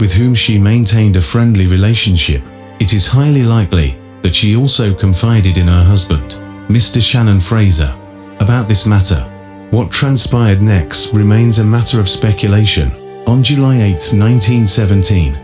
with whom she maintained a friendly relationship. It is highly likely that she also confided in her husband, Mr. Shannon Fraser, about this matter. What transpired next remains a matter of speculation. On July 8, 1917,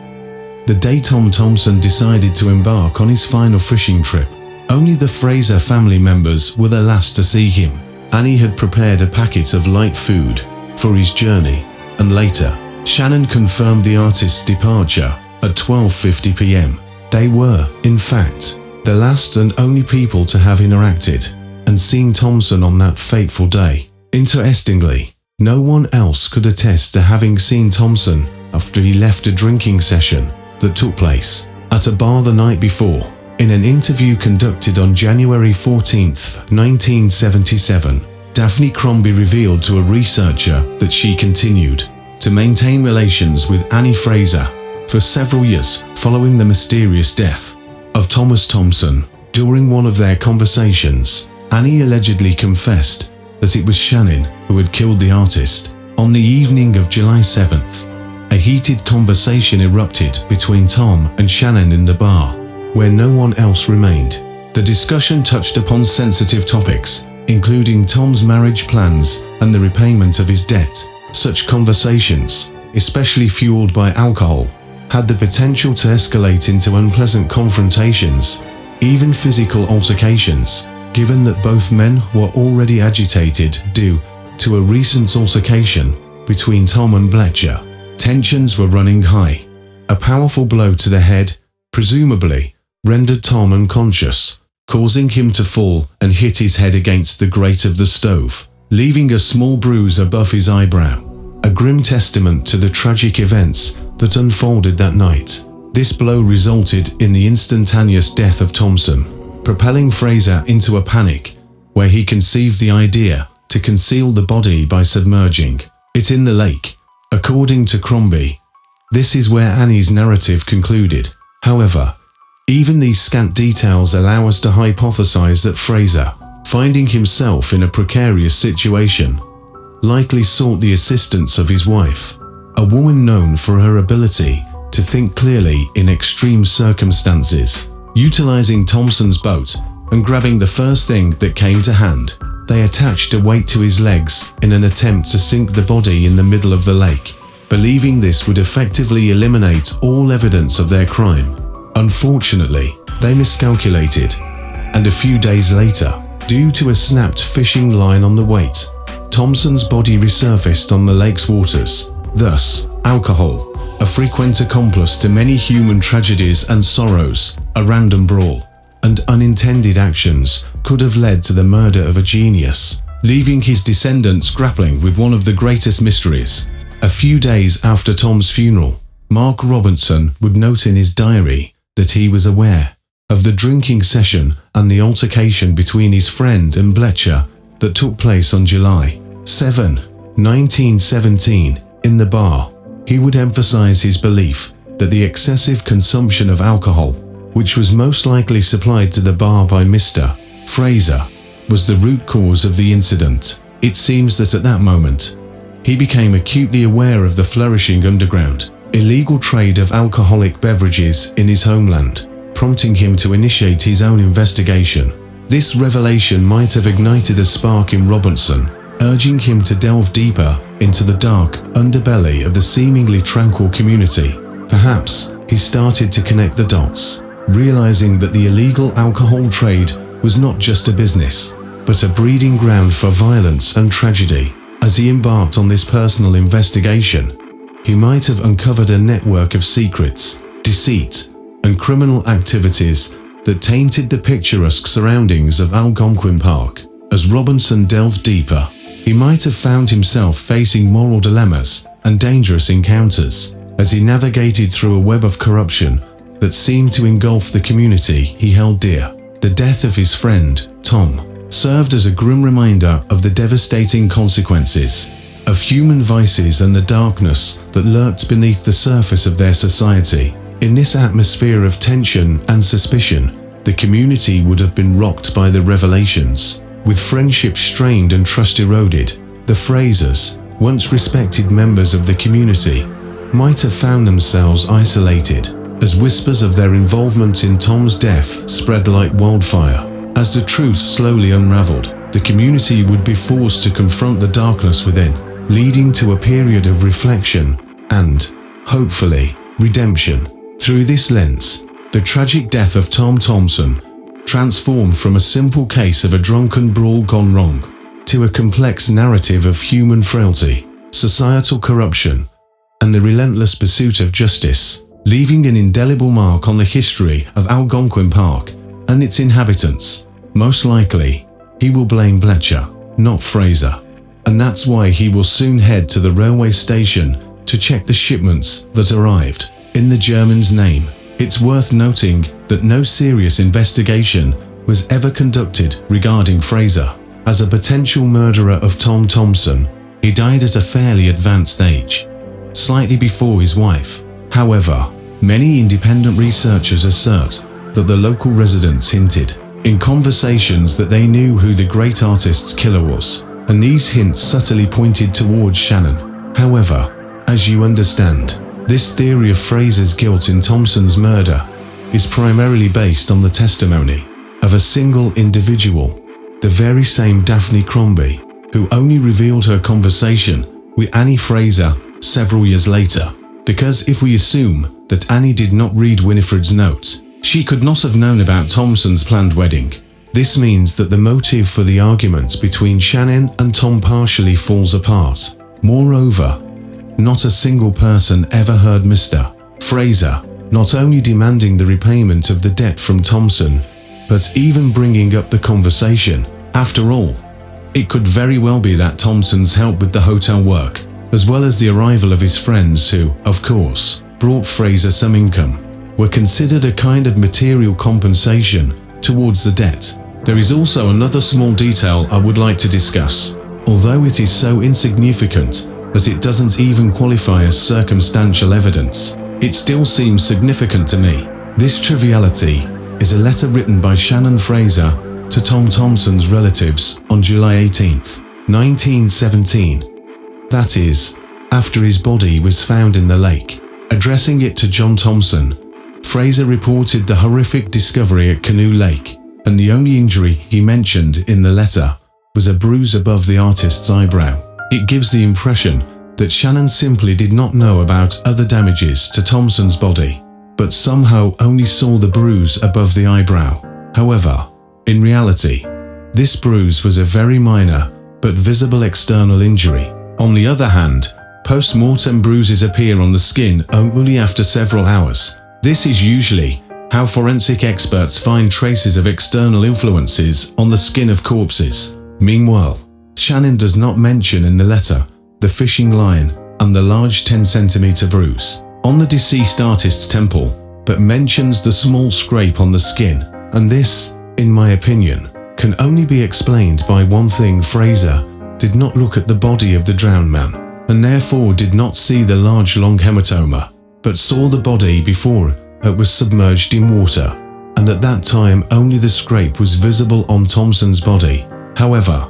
the day Tom Thomson decided to embark on his final fishing trip, only the Fraser family members were the last to see him. Annie had prepared a packet of light food for his journey, and later, Shannon confirmed the artist's departure at 12:50 p.m. They were, in fact, the last and only people to have interacted and seen Thomson on that fateful day. Interestingly, no one else could attest to having seen Thomson after he left a drinking session that took place at a bar the night before. In an interview conducted on January 14, 1977, Daphne Crombie revealed to a researcher that she continued to maintain relations with Annie Fraser for several years following the mysterious death of Thomas Thomson. During one of their conversations, Annie allegedly confessed that it was Shannon who had killed the artist. On the evening of July 7th, a heated conversation erupted between Tom and Shannon in the bar, where no one else remained. The discussion touched upon sensitive topics, including Tom's marriage plans and the repayment of his debt. Such conversations, especially fueled by alcohol, had the potential to escalate into unpleasant confrontations, even physical altercations, given that both men were already agitated due to a recent altercation between Tom and Bletcher. Tensions were running high. A powerful blow to the head, presumably, rendered Tom unconscious, causing him to fall and hit his head against the grate of the stove, leaving a small bruise above his eyebrow, a grim testament to the tragic events that unfolded that night. This blow resulted in the instantaneous death of Thomson, propelling Fraser into a panic, where he conceived the idea to conceal the body by submerging it in the lake. According to Crombie, this is where Annie's narrative concluded. However, even these scant details allow us to hypothesize that Fraser, finding himself in a precarious situation, likely sought the assistance of his wife, a woman known for her ability to think clearly in extreme circumstances. Utilizing Thomson's boat and grabbing the first thing that came to hand, they attached a weight to his legs in an attempt to sink the body in the middle of the lake, believing this would effectively eliminate all evidence of their crime. Unfortunately, they miscalculated, and a few days later, due to a snapped fishing line on the weight, Thomson's body resurfaced on the lake's waters. Thus, alcohol, a frequent accomplice to many human tragedies and sorrows, a random brawl, and unintended actions could have led to the murder of a genius, leaving his descendants grappling with one of the greatest mysteries. A few days after Tom's funeral, Mark Robinson would note in his diary that he was aware of the drinking session and the altercation between his friend and Blecher that took place on July 7, 1917, in the bar. He would emphasize his belief that the excessive consumption of alcohol, which was most likely supplied to the bar by Mr. Fraser, was the root cause of the incident. It seems that at that moment, he became acutely aware of the flourishing underground, illegal trade of alcoholic beverages in his homeland, prompting him to initiate his own investigation. This revelation might have ignited a spark in Robinson, urging him to delve deeper into the dark underbelly of the seemingly tranquil community. Perhaps he started to connect the dots, realizing that the illegal alcohol trade was not just a business, but a breeding ground for violence and tragedy. As he embarked on this personal investigation, he might have uncovered a network of secrets, deceit, and criminal activities that tainted the picturesque surroundings of Algonquin Park. As Robinson delved deeper, he might have found himself facing moral dilemmas and dangerous encounters as he navigated through a web of corruption that seemed to engulf the community he held dear. The death of his friend, Tom, served as a grim reminder of the devastating consequences of human vices and the darkness that lurked beneath the surface of their society. In this atmosphere of tension and suspicion, the community would have been rocked by the revelations. With friendship strained and trust eroded, the Frasers, once respected members of the community, might have found themselves isolated, as whispers of their involvement in Tom's death spread like wildfire. As the truth slowly unraveled, the community would be forced to confront the darkness within, leading to a period of reflection and, hopefully, redemption. Through this lens, the tragic death of Tom Thomson transformed from a simple case of a drunken brawl gone wrong to a complex narrative of human frailty, societal corruption, and the relentless pursuit of justice, leaving an indelible mark on the history of Algonquin Park and its inhabitants. Most likely, he will blame Blecher, not Fraser, and that's why he will soon head to the railway station to check the shipments that arrived in the German's name. It's worth noting that no serious investigation was ever conducted regarding Fraser. As a potential murderer of Tom Thomson, he died at a fairly advanced age, slightly before his wife. However, many independent researchers assert that the local residents hinted in conversations that they knew who the great artist's killer was, and these hints subtly pointed towards Shannon. However, as you understand, this theory of Fraser's guilt in Thomson's murder is primarily based on the testimony of a single individual, the very same Daphne Crombie, who only revealed her conversation with Annie Fraser several years later. Because if we assume that Annie did not read Winifred's note, she could not have known about Thomson's planned wedding. This means that the motive for the argument between Shannon and Tom partially falls apart. Moreover, not a single person ever heard Mr. Fraser not only demanding the repayment of the debt from Thomson, but even bringing up the conversation. After all, it could very well be that Thomson's help with the hotel work, as well as the arrival of his friends who, of course, brought Fraser some income, were considered a kind of material compensation towards the debt. There is also another small detail I would like to discuss. Although it is so insignificant that it doesn't even qualify as circumstantial evidence, it still seems significant to me. This triviality is a letter written by Shannon Fraser to Tom Thomson's relatives on July 18, 1917. That is, after his body was found in the lake. Addressing it to John Thomson, Fraser reported the horrific discovery at Canoe Lake, and the only injury he mentioned in the letter was a bruise above the artist's eyebrow. It gives the impression that Shannon simply did not know about other damages to Thomson's body, but somehow only saw the bruise above the eyebrow. However, in reality, this bruise was a very minor but visible external injury. On the other hand, post-mortem bruises appear on the skin only after several hours. This is usually how forensic experts find traces of external influences on the skin of corpses. Meanwhile, Shannon does not mention in the letter the fishing line and the large 10-centimeter bruise on the deceased artist's temple. but mentions the small scrape on the skin, and this, in my opinion, can only be explained by one thing: Fraser did not look at the body of the drowned man, and therefore did not see the large long hematoma, but saw the body before it was submerged in water, and at that time only the scrape was visible on Thomson's body. However,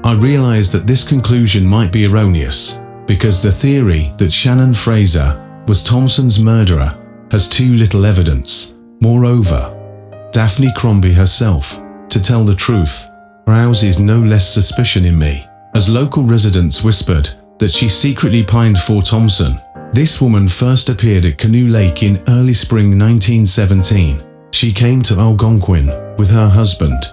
I realize that this conclusion might be erroneous, because the theory that Shannon Fraser was Thomson's murderer has too little evidence. Moreover, Daphne Crombie herself, to tell the truth, rouses no less suspicion in me, as local residents whispered that she secretly pined for Thomson. This woman first appeared at Canoe Lake in early spring 1917. She came to Algonquin with her husband,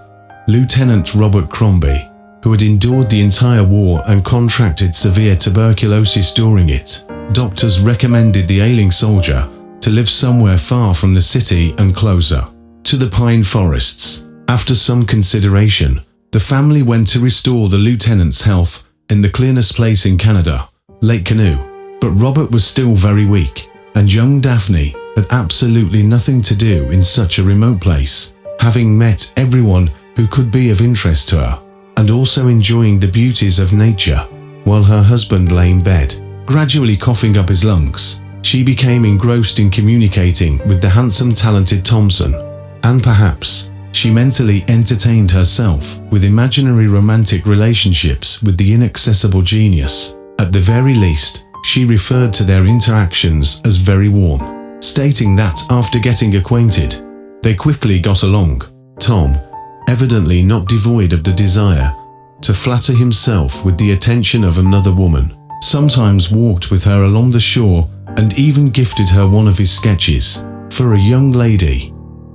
Lieutenant Robert Crombie, who had endured the entire war and contracted severe tuberculosis during it. Doctors recommended the ailing soldier to live somewhere far from the city and closer to the pine forests. After some consideration, the family went to restore the lieutenant's health in the cleanest place in Canada, Lake Canoe. But Robert was still very weak, and young Daphne had absolutely nothing to do in such a remote place, having met everyone who could be of interest to her, and also enjoying the beauties of nature, while her husband lay in bed, gradually coughing up his lungs. She became engrossed in communicating with the handsome, talented Thomson, and perhaps she mentally entertained herself with imaginary romantic relationships with the inaccessible genius. At the very least, she referred to their interactions as very warm, stating that after getting acquainted, they quickly got along. Tom, evidently not devoid of the desire to flatter himself with the attention of another woman, sometimes walked with her along the shore and even gifted her one of his sketches. For a young lady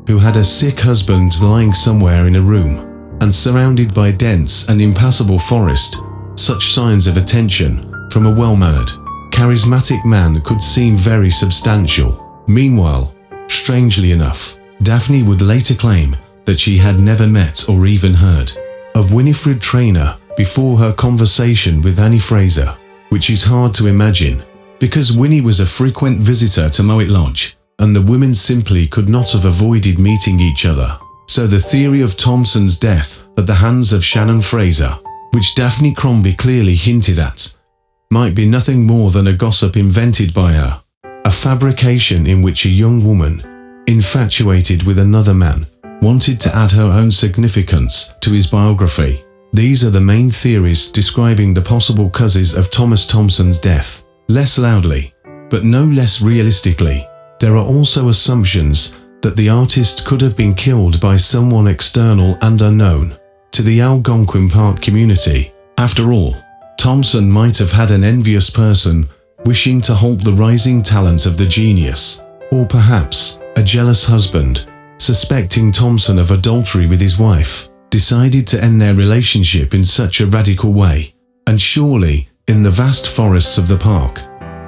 who had a sick husband lying somewhere in a room and surrounded by dense and impassable forest, such signs of attention from a well-mannered, charismatic man could seem very substantial. Meanwhile, strangely enough, Daphne would later claim that she had never met or even heard of Winifred Traynor before her conversation with Annie Fraser, which is hard to imagine, because Winnie was a frequent visitor to Mowat Lodge, and the women simply could not have avoided meeting each other. So the theory of Thomson's death at the hands of Shannon Fraser, which Daphne Crombie clearly hinted at, might be nothing more than a gossip invented by her, a fabrication in which a young woman, infatuated with another man, wanted to add her own significance to his biography. These are the main theories describing the possible causes of Thomas Thomson's death. Less loudly, but no less realistically, there are also assumptions that the artist could have been killed by someone external and unknown to the Algonquin Park community. After all, Thomson might have had an envious person wishing to halt the rising talent of the genius, or perhaps a jealous husband, suspecting Thomson of adultery with his wife, decided to end their relationship in such a radical way. And surely, in the vast forests of the park,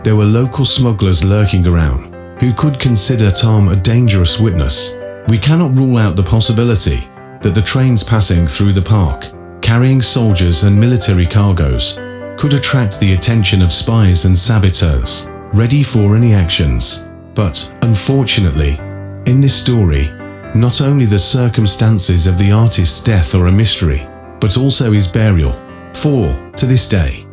there were local smugglers lurking around who could consider Tom a dangerous witness. We cannot rule out the possibility that the trains passing through the park, carrying soldiers and military cargoes, could attract the attention of spies and saboteurs, ready for any actions. But, unfortunately, in this story, not only the circumstances of the artist's death are a mystery, but also his burial. For, to this day,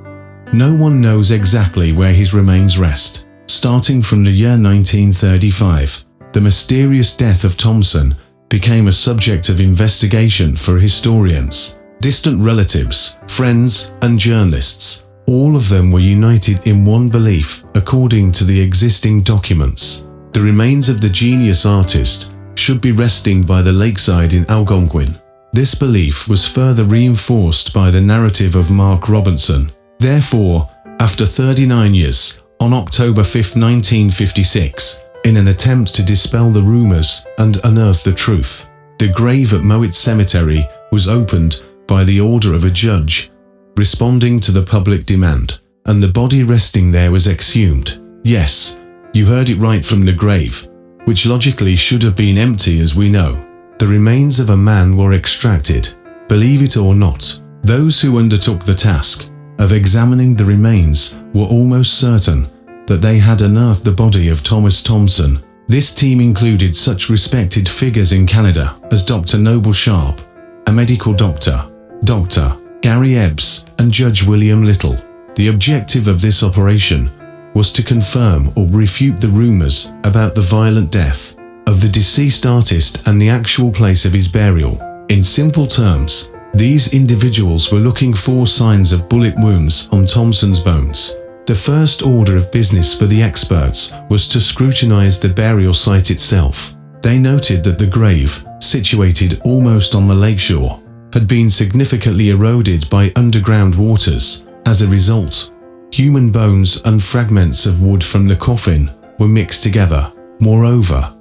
no one knows exactly where his remains rest. Starting from the year 1935, the mysterious death of Thomson became a subject of investigation for historians, distant relatives, friends, and journalists. All of them were united in one belief, according to the existing documents. The remains of the genius artist should be resting by the lakeside in Algonquin. This belief was further reinforced by the narrative of Mark Robinson. Therefore, after 39 years, on October 5, 1956, in an attempt to dispel the rumors and unearth the truth, the grave at Mowat Cemetery was opened by the order of a judge, responding to the public demand, and the body resting there was exhumed. Yes, you heard it right, from the grave, which logically should have been empty as we know. The remains of a man were extracted. Believe it or not, those who undertook the task of examining the remains were almost certain that they had unearthed the body of Thomas Thomson. This team included such respected figures in Canada as Dr. Noble Sharp, a medical doctor, Dr. Gary Ebbs, and Judge William Little. The objective of this operation was to confirm or refute the rumors about the violent death of the deceased artist and the actual place of his burial. In simple terms, these individuals were looking for signs of bullet wounds on Thomson's bones. The first order of business for the experts was to scrutinize the burial site itself. They noted that the grave, situated almost on the lakeshore, had been significantly eroded by underground waters. As a result, human bones and fragments of wood from the coffin were mixed together. Moreover,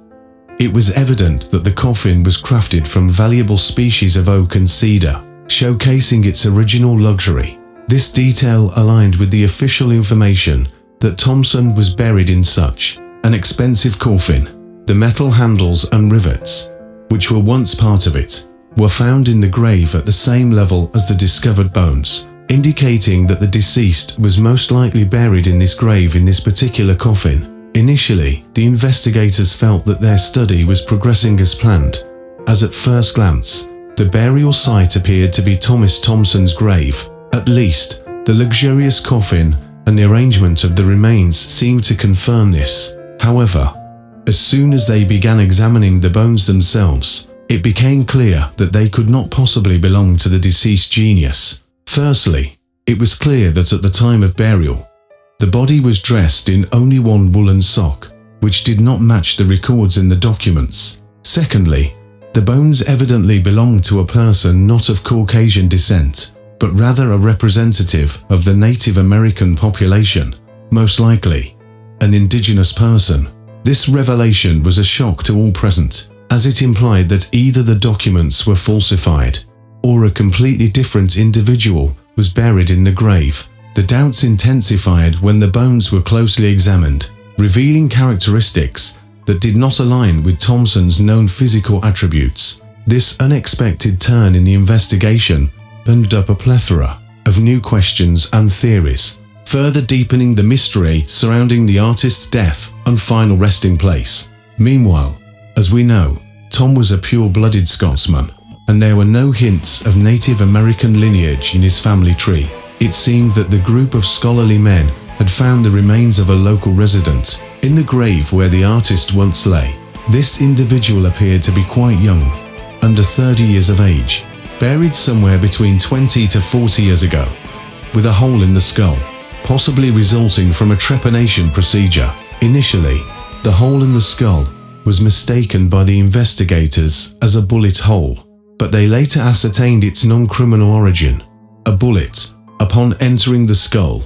it was evident that the coffin was crafted from valuable species of oak and cedar, showcasing its original luxury. This detail aligned with the official information that Thomson was buried in such an expensive coffin. The metal handles and rivets, which were once part of it, were found in the grave at the same level as the discovered bones, indicating that the deceased was most likely buried in this grave in this particular coffin. Initially, the investigators felt that their study was progressing as planned, as at first glance, the burial site appeared to be Thomas Thomson's grave. At least, the luxurious coffin and the arrangement of the remains seemed to confirm this. However, as soon as they began examining the bones themselves, it became clear that they could not possibly belong to the deceased genius. Firstly, it was clear that at the time of burial, the body was dressed in only one woolen sock, which did not match the records in the documents. Secondly, the bones evidently belonged to a person not of Caucasian descent, but rather a representative of the Native American population, most likely an indigenous person. This revelation was a shock to all present, as it implied that either the documents were falsified, or a completely different individual was buried in the grave. The doubts intensified when the bones were closely examined, revealing characteristics that did not align with Thomson's known physical attributes. This unexpected turn in the investigation opened up a plethora of new questions and theories, further deepening the mystery surrounding the artist's death and final resting place. Meanwhile, as we know, Tom was a pure-blooded Scotsman, and there were no hints of Native American lineage in his family tree. It seemed that the group of scholarly men had found the remains of a local resident in the grave where the artist once lay. This individual appeared to be quite young, under 30 years of age, buried somewhere between 20 to 40 years ago, with a hole in the skull, possibly resulting from a trepanation procedure. Initially, the hole in the skull was mistaken by the investigators as a bullet hole, but they later ascertained its non-criminal origin. A bullet, upon entering the skull,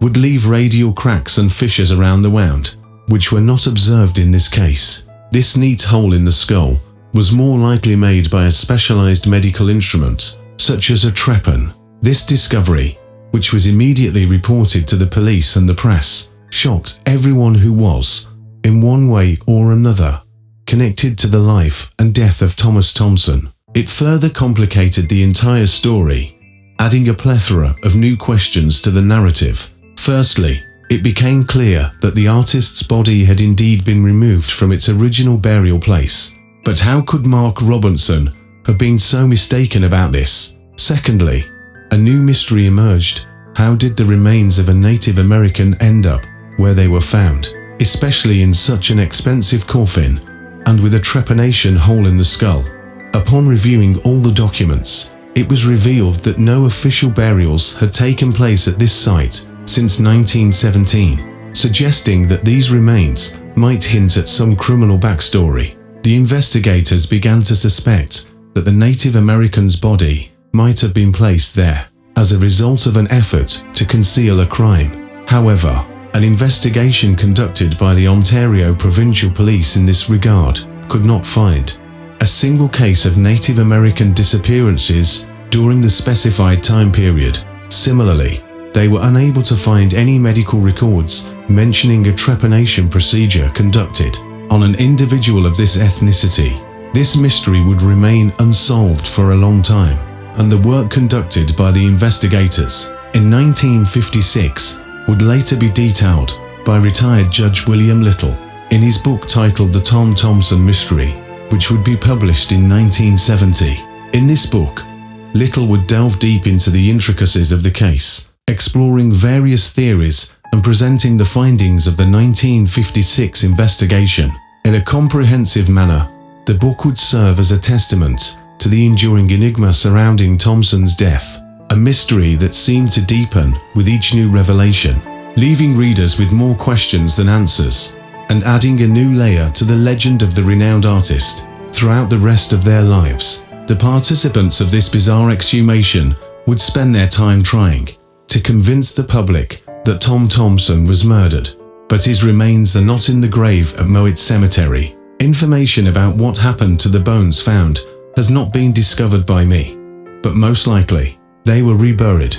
would leave radial cracks and fissures around the wound, which were not observed in this case. This neat hole in the skull was more likely made by a specialized medical instrument, such as a trepan. This discovery, which was immediately reported to the police and the press, shocked everyone who was, in one way or another, connected to the life and death of Thomas Thomson. It further complicated the entire story, adding a plethora of new questions to the narrative. Firstly, it became clear that the artist's body had indeed been removed from its original burial place. But how could Mark Robinson have been so mistaken about this? Secondly, a new mystery emerged. How did the remains of a Native American end up where they were found, especially in such an expensive coffin and with a trepanation hole in the skull? Upon reviewing all the documents, it was revealed that no official burials had taken place at this site since 1917, suggesting that these remains might hint at some criminal backstory. The investigators began to suspect that the Native American's body might have been placed there as a result of an effort to conceal a crime. However, an investigation conducted by the Ontario Provincial Police in this regard could not find a single case of Native American disappearances during the specified time period. Similarly, they were unable to find any medical records mentioning a trepanation procedure conducted on an individual of this ethnicity. This mystery would remain unsolved for a long time, and the work conducted by the investigators in 1956 would later be detailed by retired Judge William Little. in his book titled The Tom Thomson Mystery, which would be published in 1970. In this book, Little would delve deep into the intricacies of the case, exploring various theories and presenting the findings of the 1956 investigation. In a comprehensive manner, the book would serve as a testament to the enduring enigma surrounding Thomson's death, a mystery that seemed to deepen with each new revelation, leaving readers with more questions than answers, and adding a new layer to the legend of the renowned artist. Throughout the rest of their lives, the participants of this bizarre exhumation would spend their time trying to convince the public that Tom Thomson was murdered, but his remains are not in the grave at Morphed Cemetery. Information about what happened to the bones found has not been discovered by me, but most likely, they were reburied,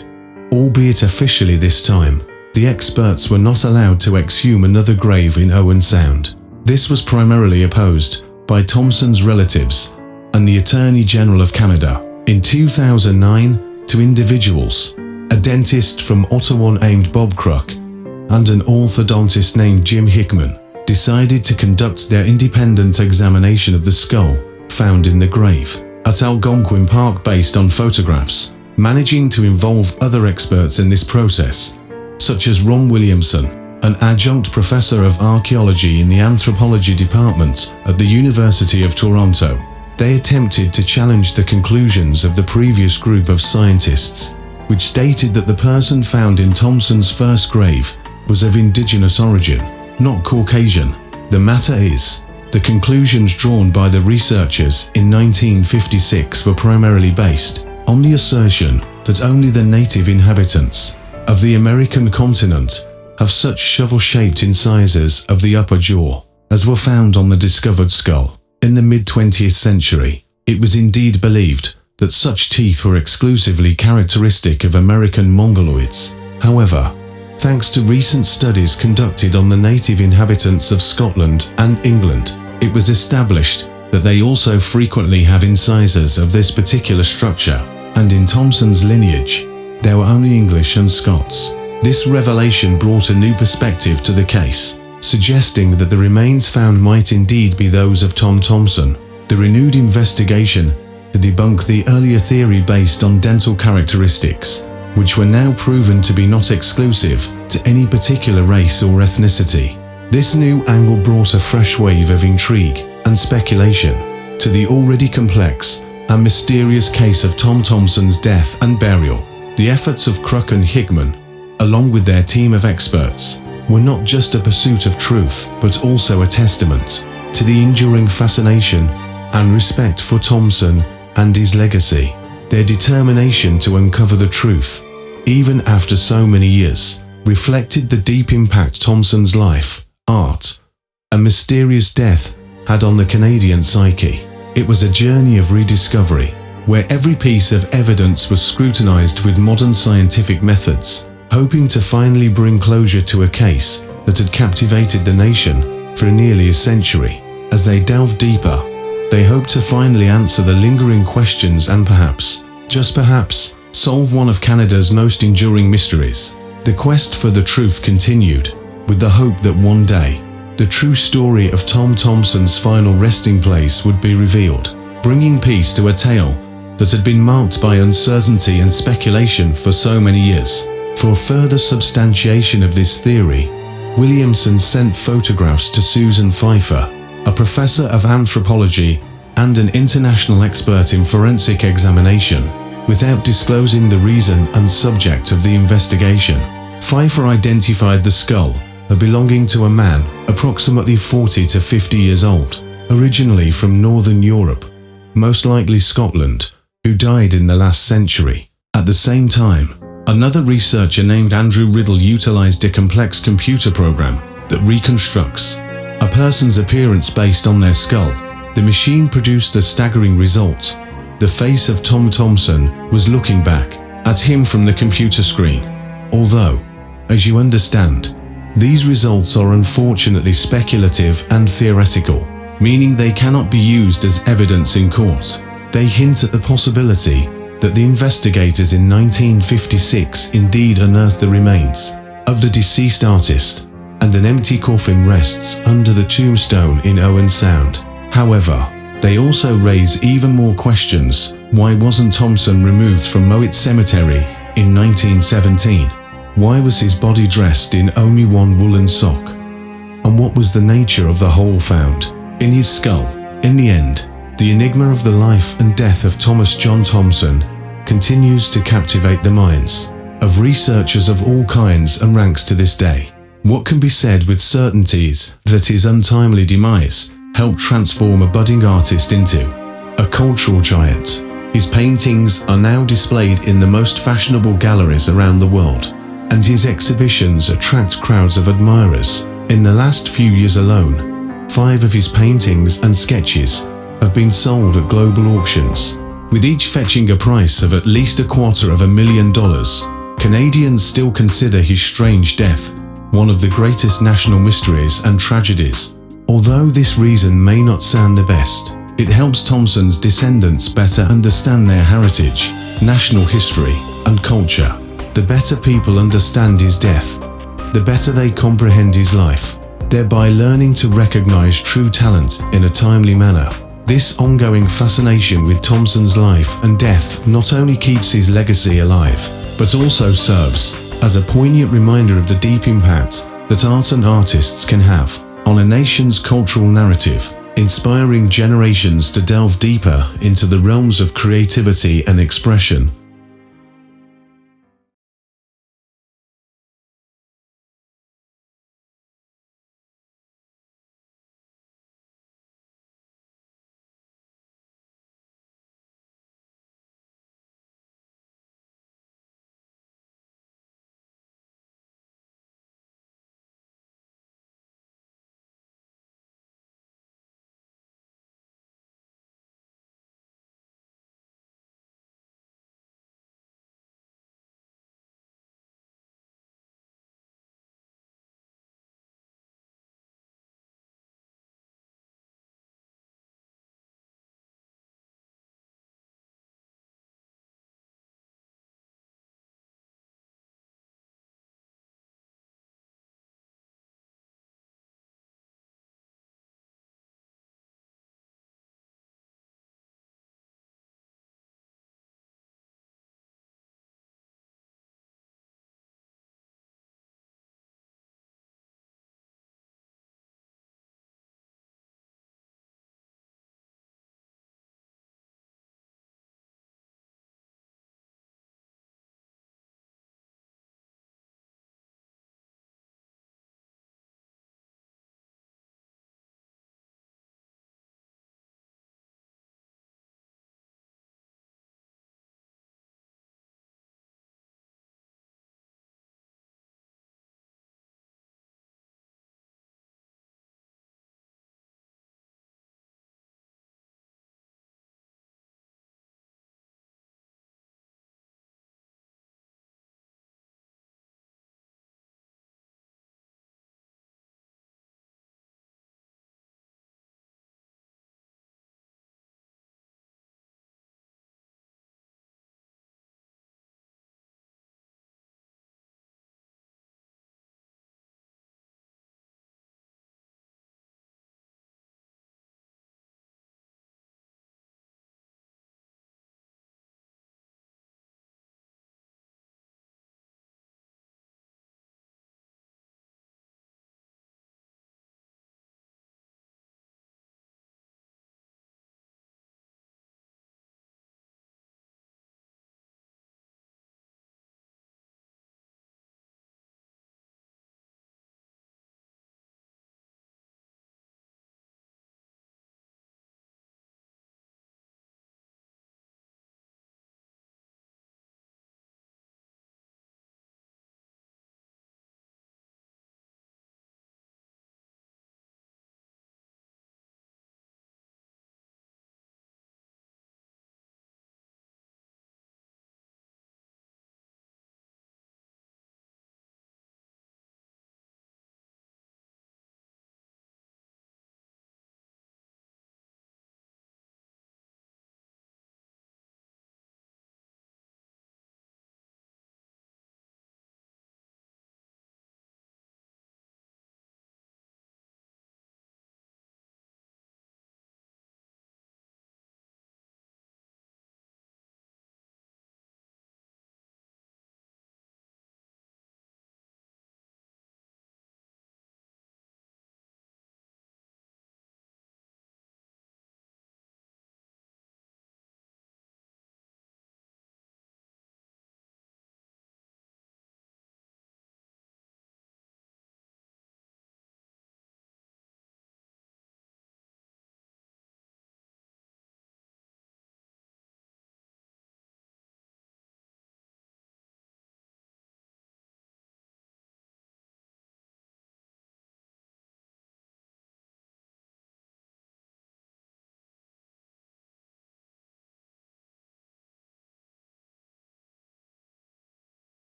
albeit officially this time. The experts were not allowed to exhume another grave in Owen Sound. This was primarily opposed by Thomson's relatives and the Attorney General of Canada. In 2009, two individuals, a dentist from Ottawa named Bob Crook and an orthodontist named Jim Hickman, decided to conduct their independent examination of the skull found in the grave at Algonquin Park based on photographs, managing to involve other experts in this process, such as Ron Williamson, an adjunct professor of archaeology in the anthropology department at the University of Toronto. They attempted to challenge the conclusions of the previous group of scientists, which stated that the person found in Thomson's first grave was of indigenous origin, not Caucasian. The matter is, the conclusions drawn by the researchers in 1956 were primarily based on the assertion that only the native inhabitants of the American continent have such shovel-shaped incisors of the upper jaw as were found on the discovered skull. In the mid-20th century, it was indeed believed that such teeth were exclusively characteristic of American mongoloids. However, thanks to recent studies conducted on the native inhabitants of Scotland and England, it was established that they also frequently have incisors of this particular structure, and in Thomson's lineage, there were only English and Scots. This revelation brought a new perspective to the case, suggesting that the remains found might indeed be those of Tom Thomson. The renewed investigation to debunk the earlier theory based on dental characteristics, which were now proven to be not exclusive to any particular race or ethnicity. This new angle brought a fresh wave of intrigue and speculation to the already complex and mysterious case of Tom Thomson's death and burial. The efforts of Crook and Hickman, along with their team of experts, were not just a pursuit of truth, but also a testament to the enduring fascination and respect for Thomson and his legacy. Their determination to uncover the truth, even after so many years, reflected the deep impact Thomson's life, art, and mysterious death had on the Canadian psyche. It was a journey of rediscovery, where every piece of evidence was scrutinized with modern scientific methods, hoping to finally bring closure to a case that had captivated the nation for nearly a century. As they delved deeper, they hoped to finally answer the lingering questions and perhaps, just perhaps, solve one of Canada's most enduring mysteries. The quest for the truth continued, with the hope that one day, the true story of Tom Thomson's final resting place would be revealed, bringing peace to a tale that had been marked by uncertainty and speculation for so many years. For further substantiation of this theory, Williamson sent photographs to Susan Pfeiffer, a professor of anthropology and an international expert in forensic examination, without disclosing the reason and subject of the investigation. Pfeiffer identified the skull as belonging to a man approximately 40 to 50 years old, originally from Northern Europe, most likely Scotland, who died in the last century. At the same time, another researcher named Andrew Riddle utilized a complex computer program that reconstructs a person's appearance based on their skull. The machine produced a staggering result. The face of Tom Thomson was looking back at him from the computer screen. Although, as you understand, these results are unfortunately speculative and theoretical, meaning they cannot be used as evidence in court. They hint at the possibility that the investigators in 1956 indeed unearthed the remains of the deceased artist, and an empty coffin rests under the tombstone in Owen Sound. However, they also raise even more questions. Why wasn't Thomson removed from Mowat Cemetery in 1917? Why was his body dressed in only one woolen sock? And what was the nature of the hole found in his skull? In the end, the enigma of the life and death of Thomas John Thomson continues to captivate the minds of researchers of all kinds and ranks to this day. What can be said with certainty is that his untimely demise helped transform a budding artist into a cultural giant. His paintings are now displayed in the most fashionable galleries around the world, and his exhibitions attract crowds of admirers. In the last few years alone, 5 of his paintings and sketches have been sold at global auctions, with each fetching a price of at least $250,000. Canadians still consider his strange death one of the greatest national mysteries and tragedies. Although this reason may not sound the best, it helps Thomson's descendants better understand their heritage, national history, and culture. The better people understand his death, the better they comprehend his life, thereby learning to recognize true talent in a timely manner. This ongoing fascination with Thomson's life and death not only keeps his legacy alive, but also serves as a poignant reminder of the deep impact that art and artists can have on a nation's cultural narrative, inspiring generations to delve deeper into the realms of creativity and expression.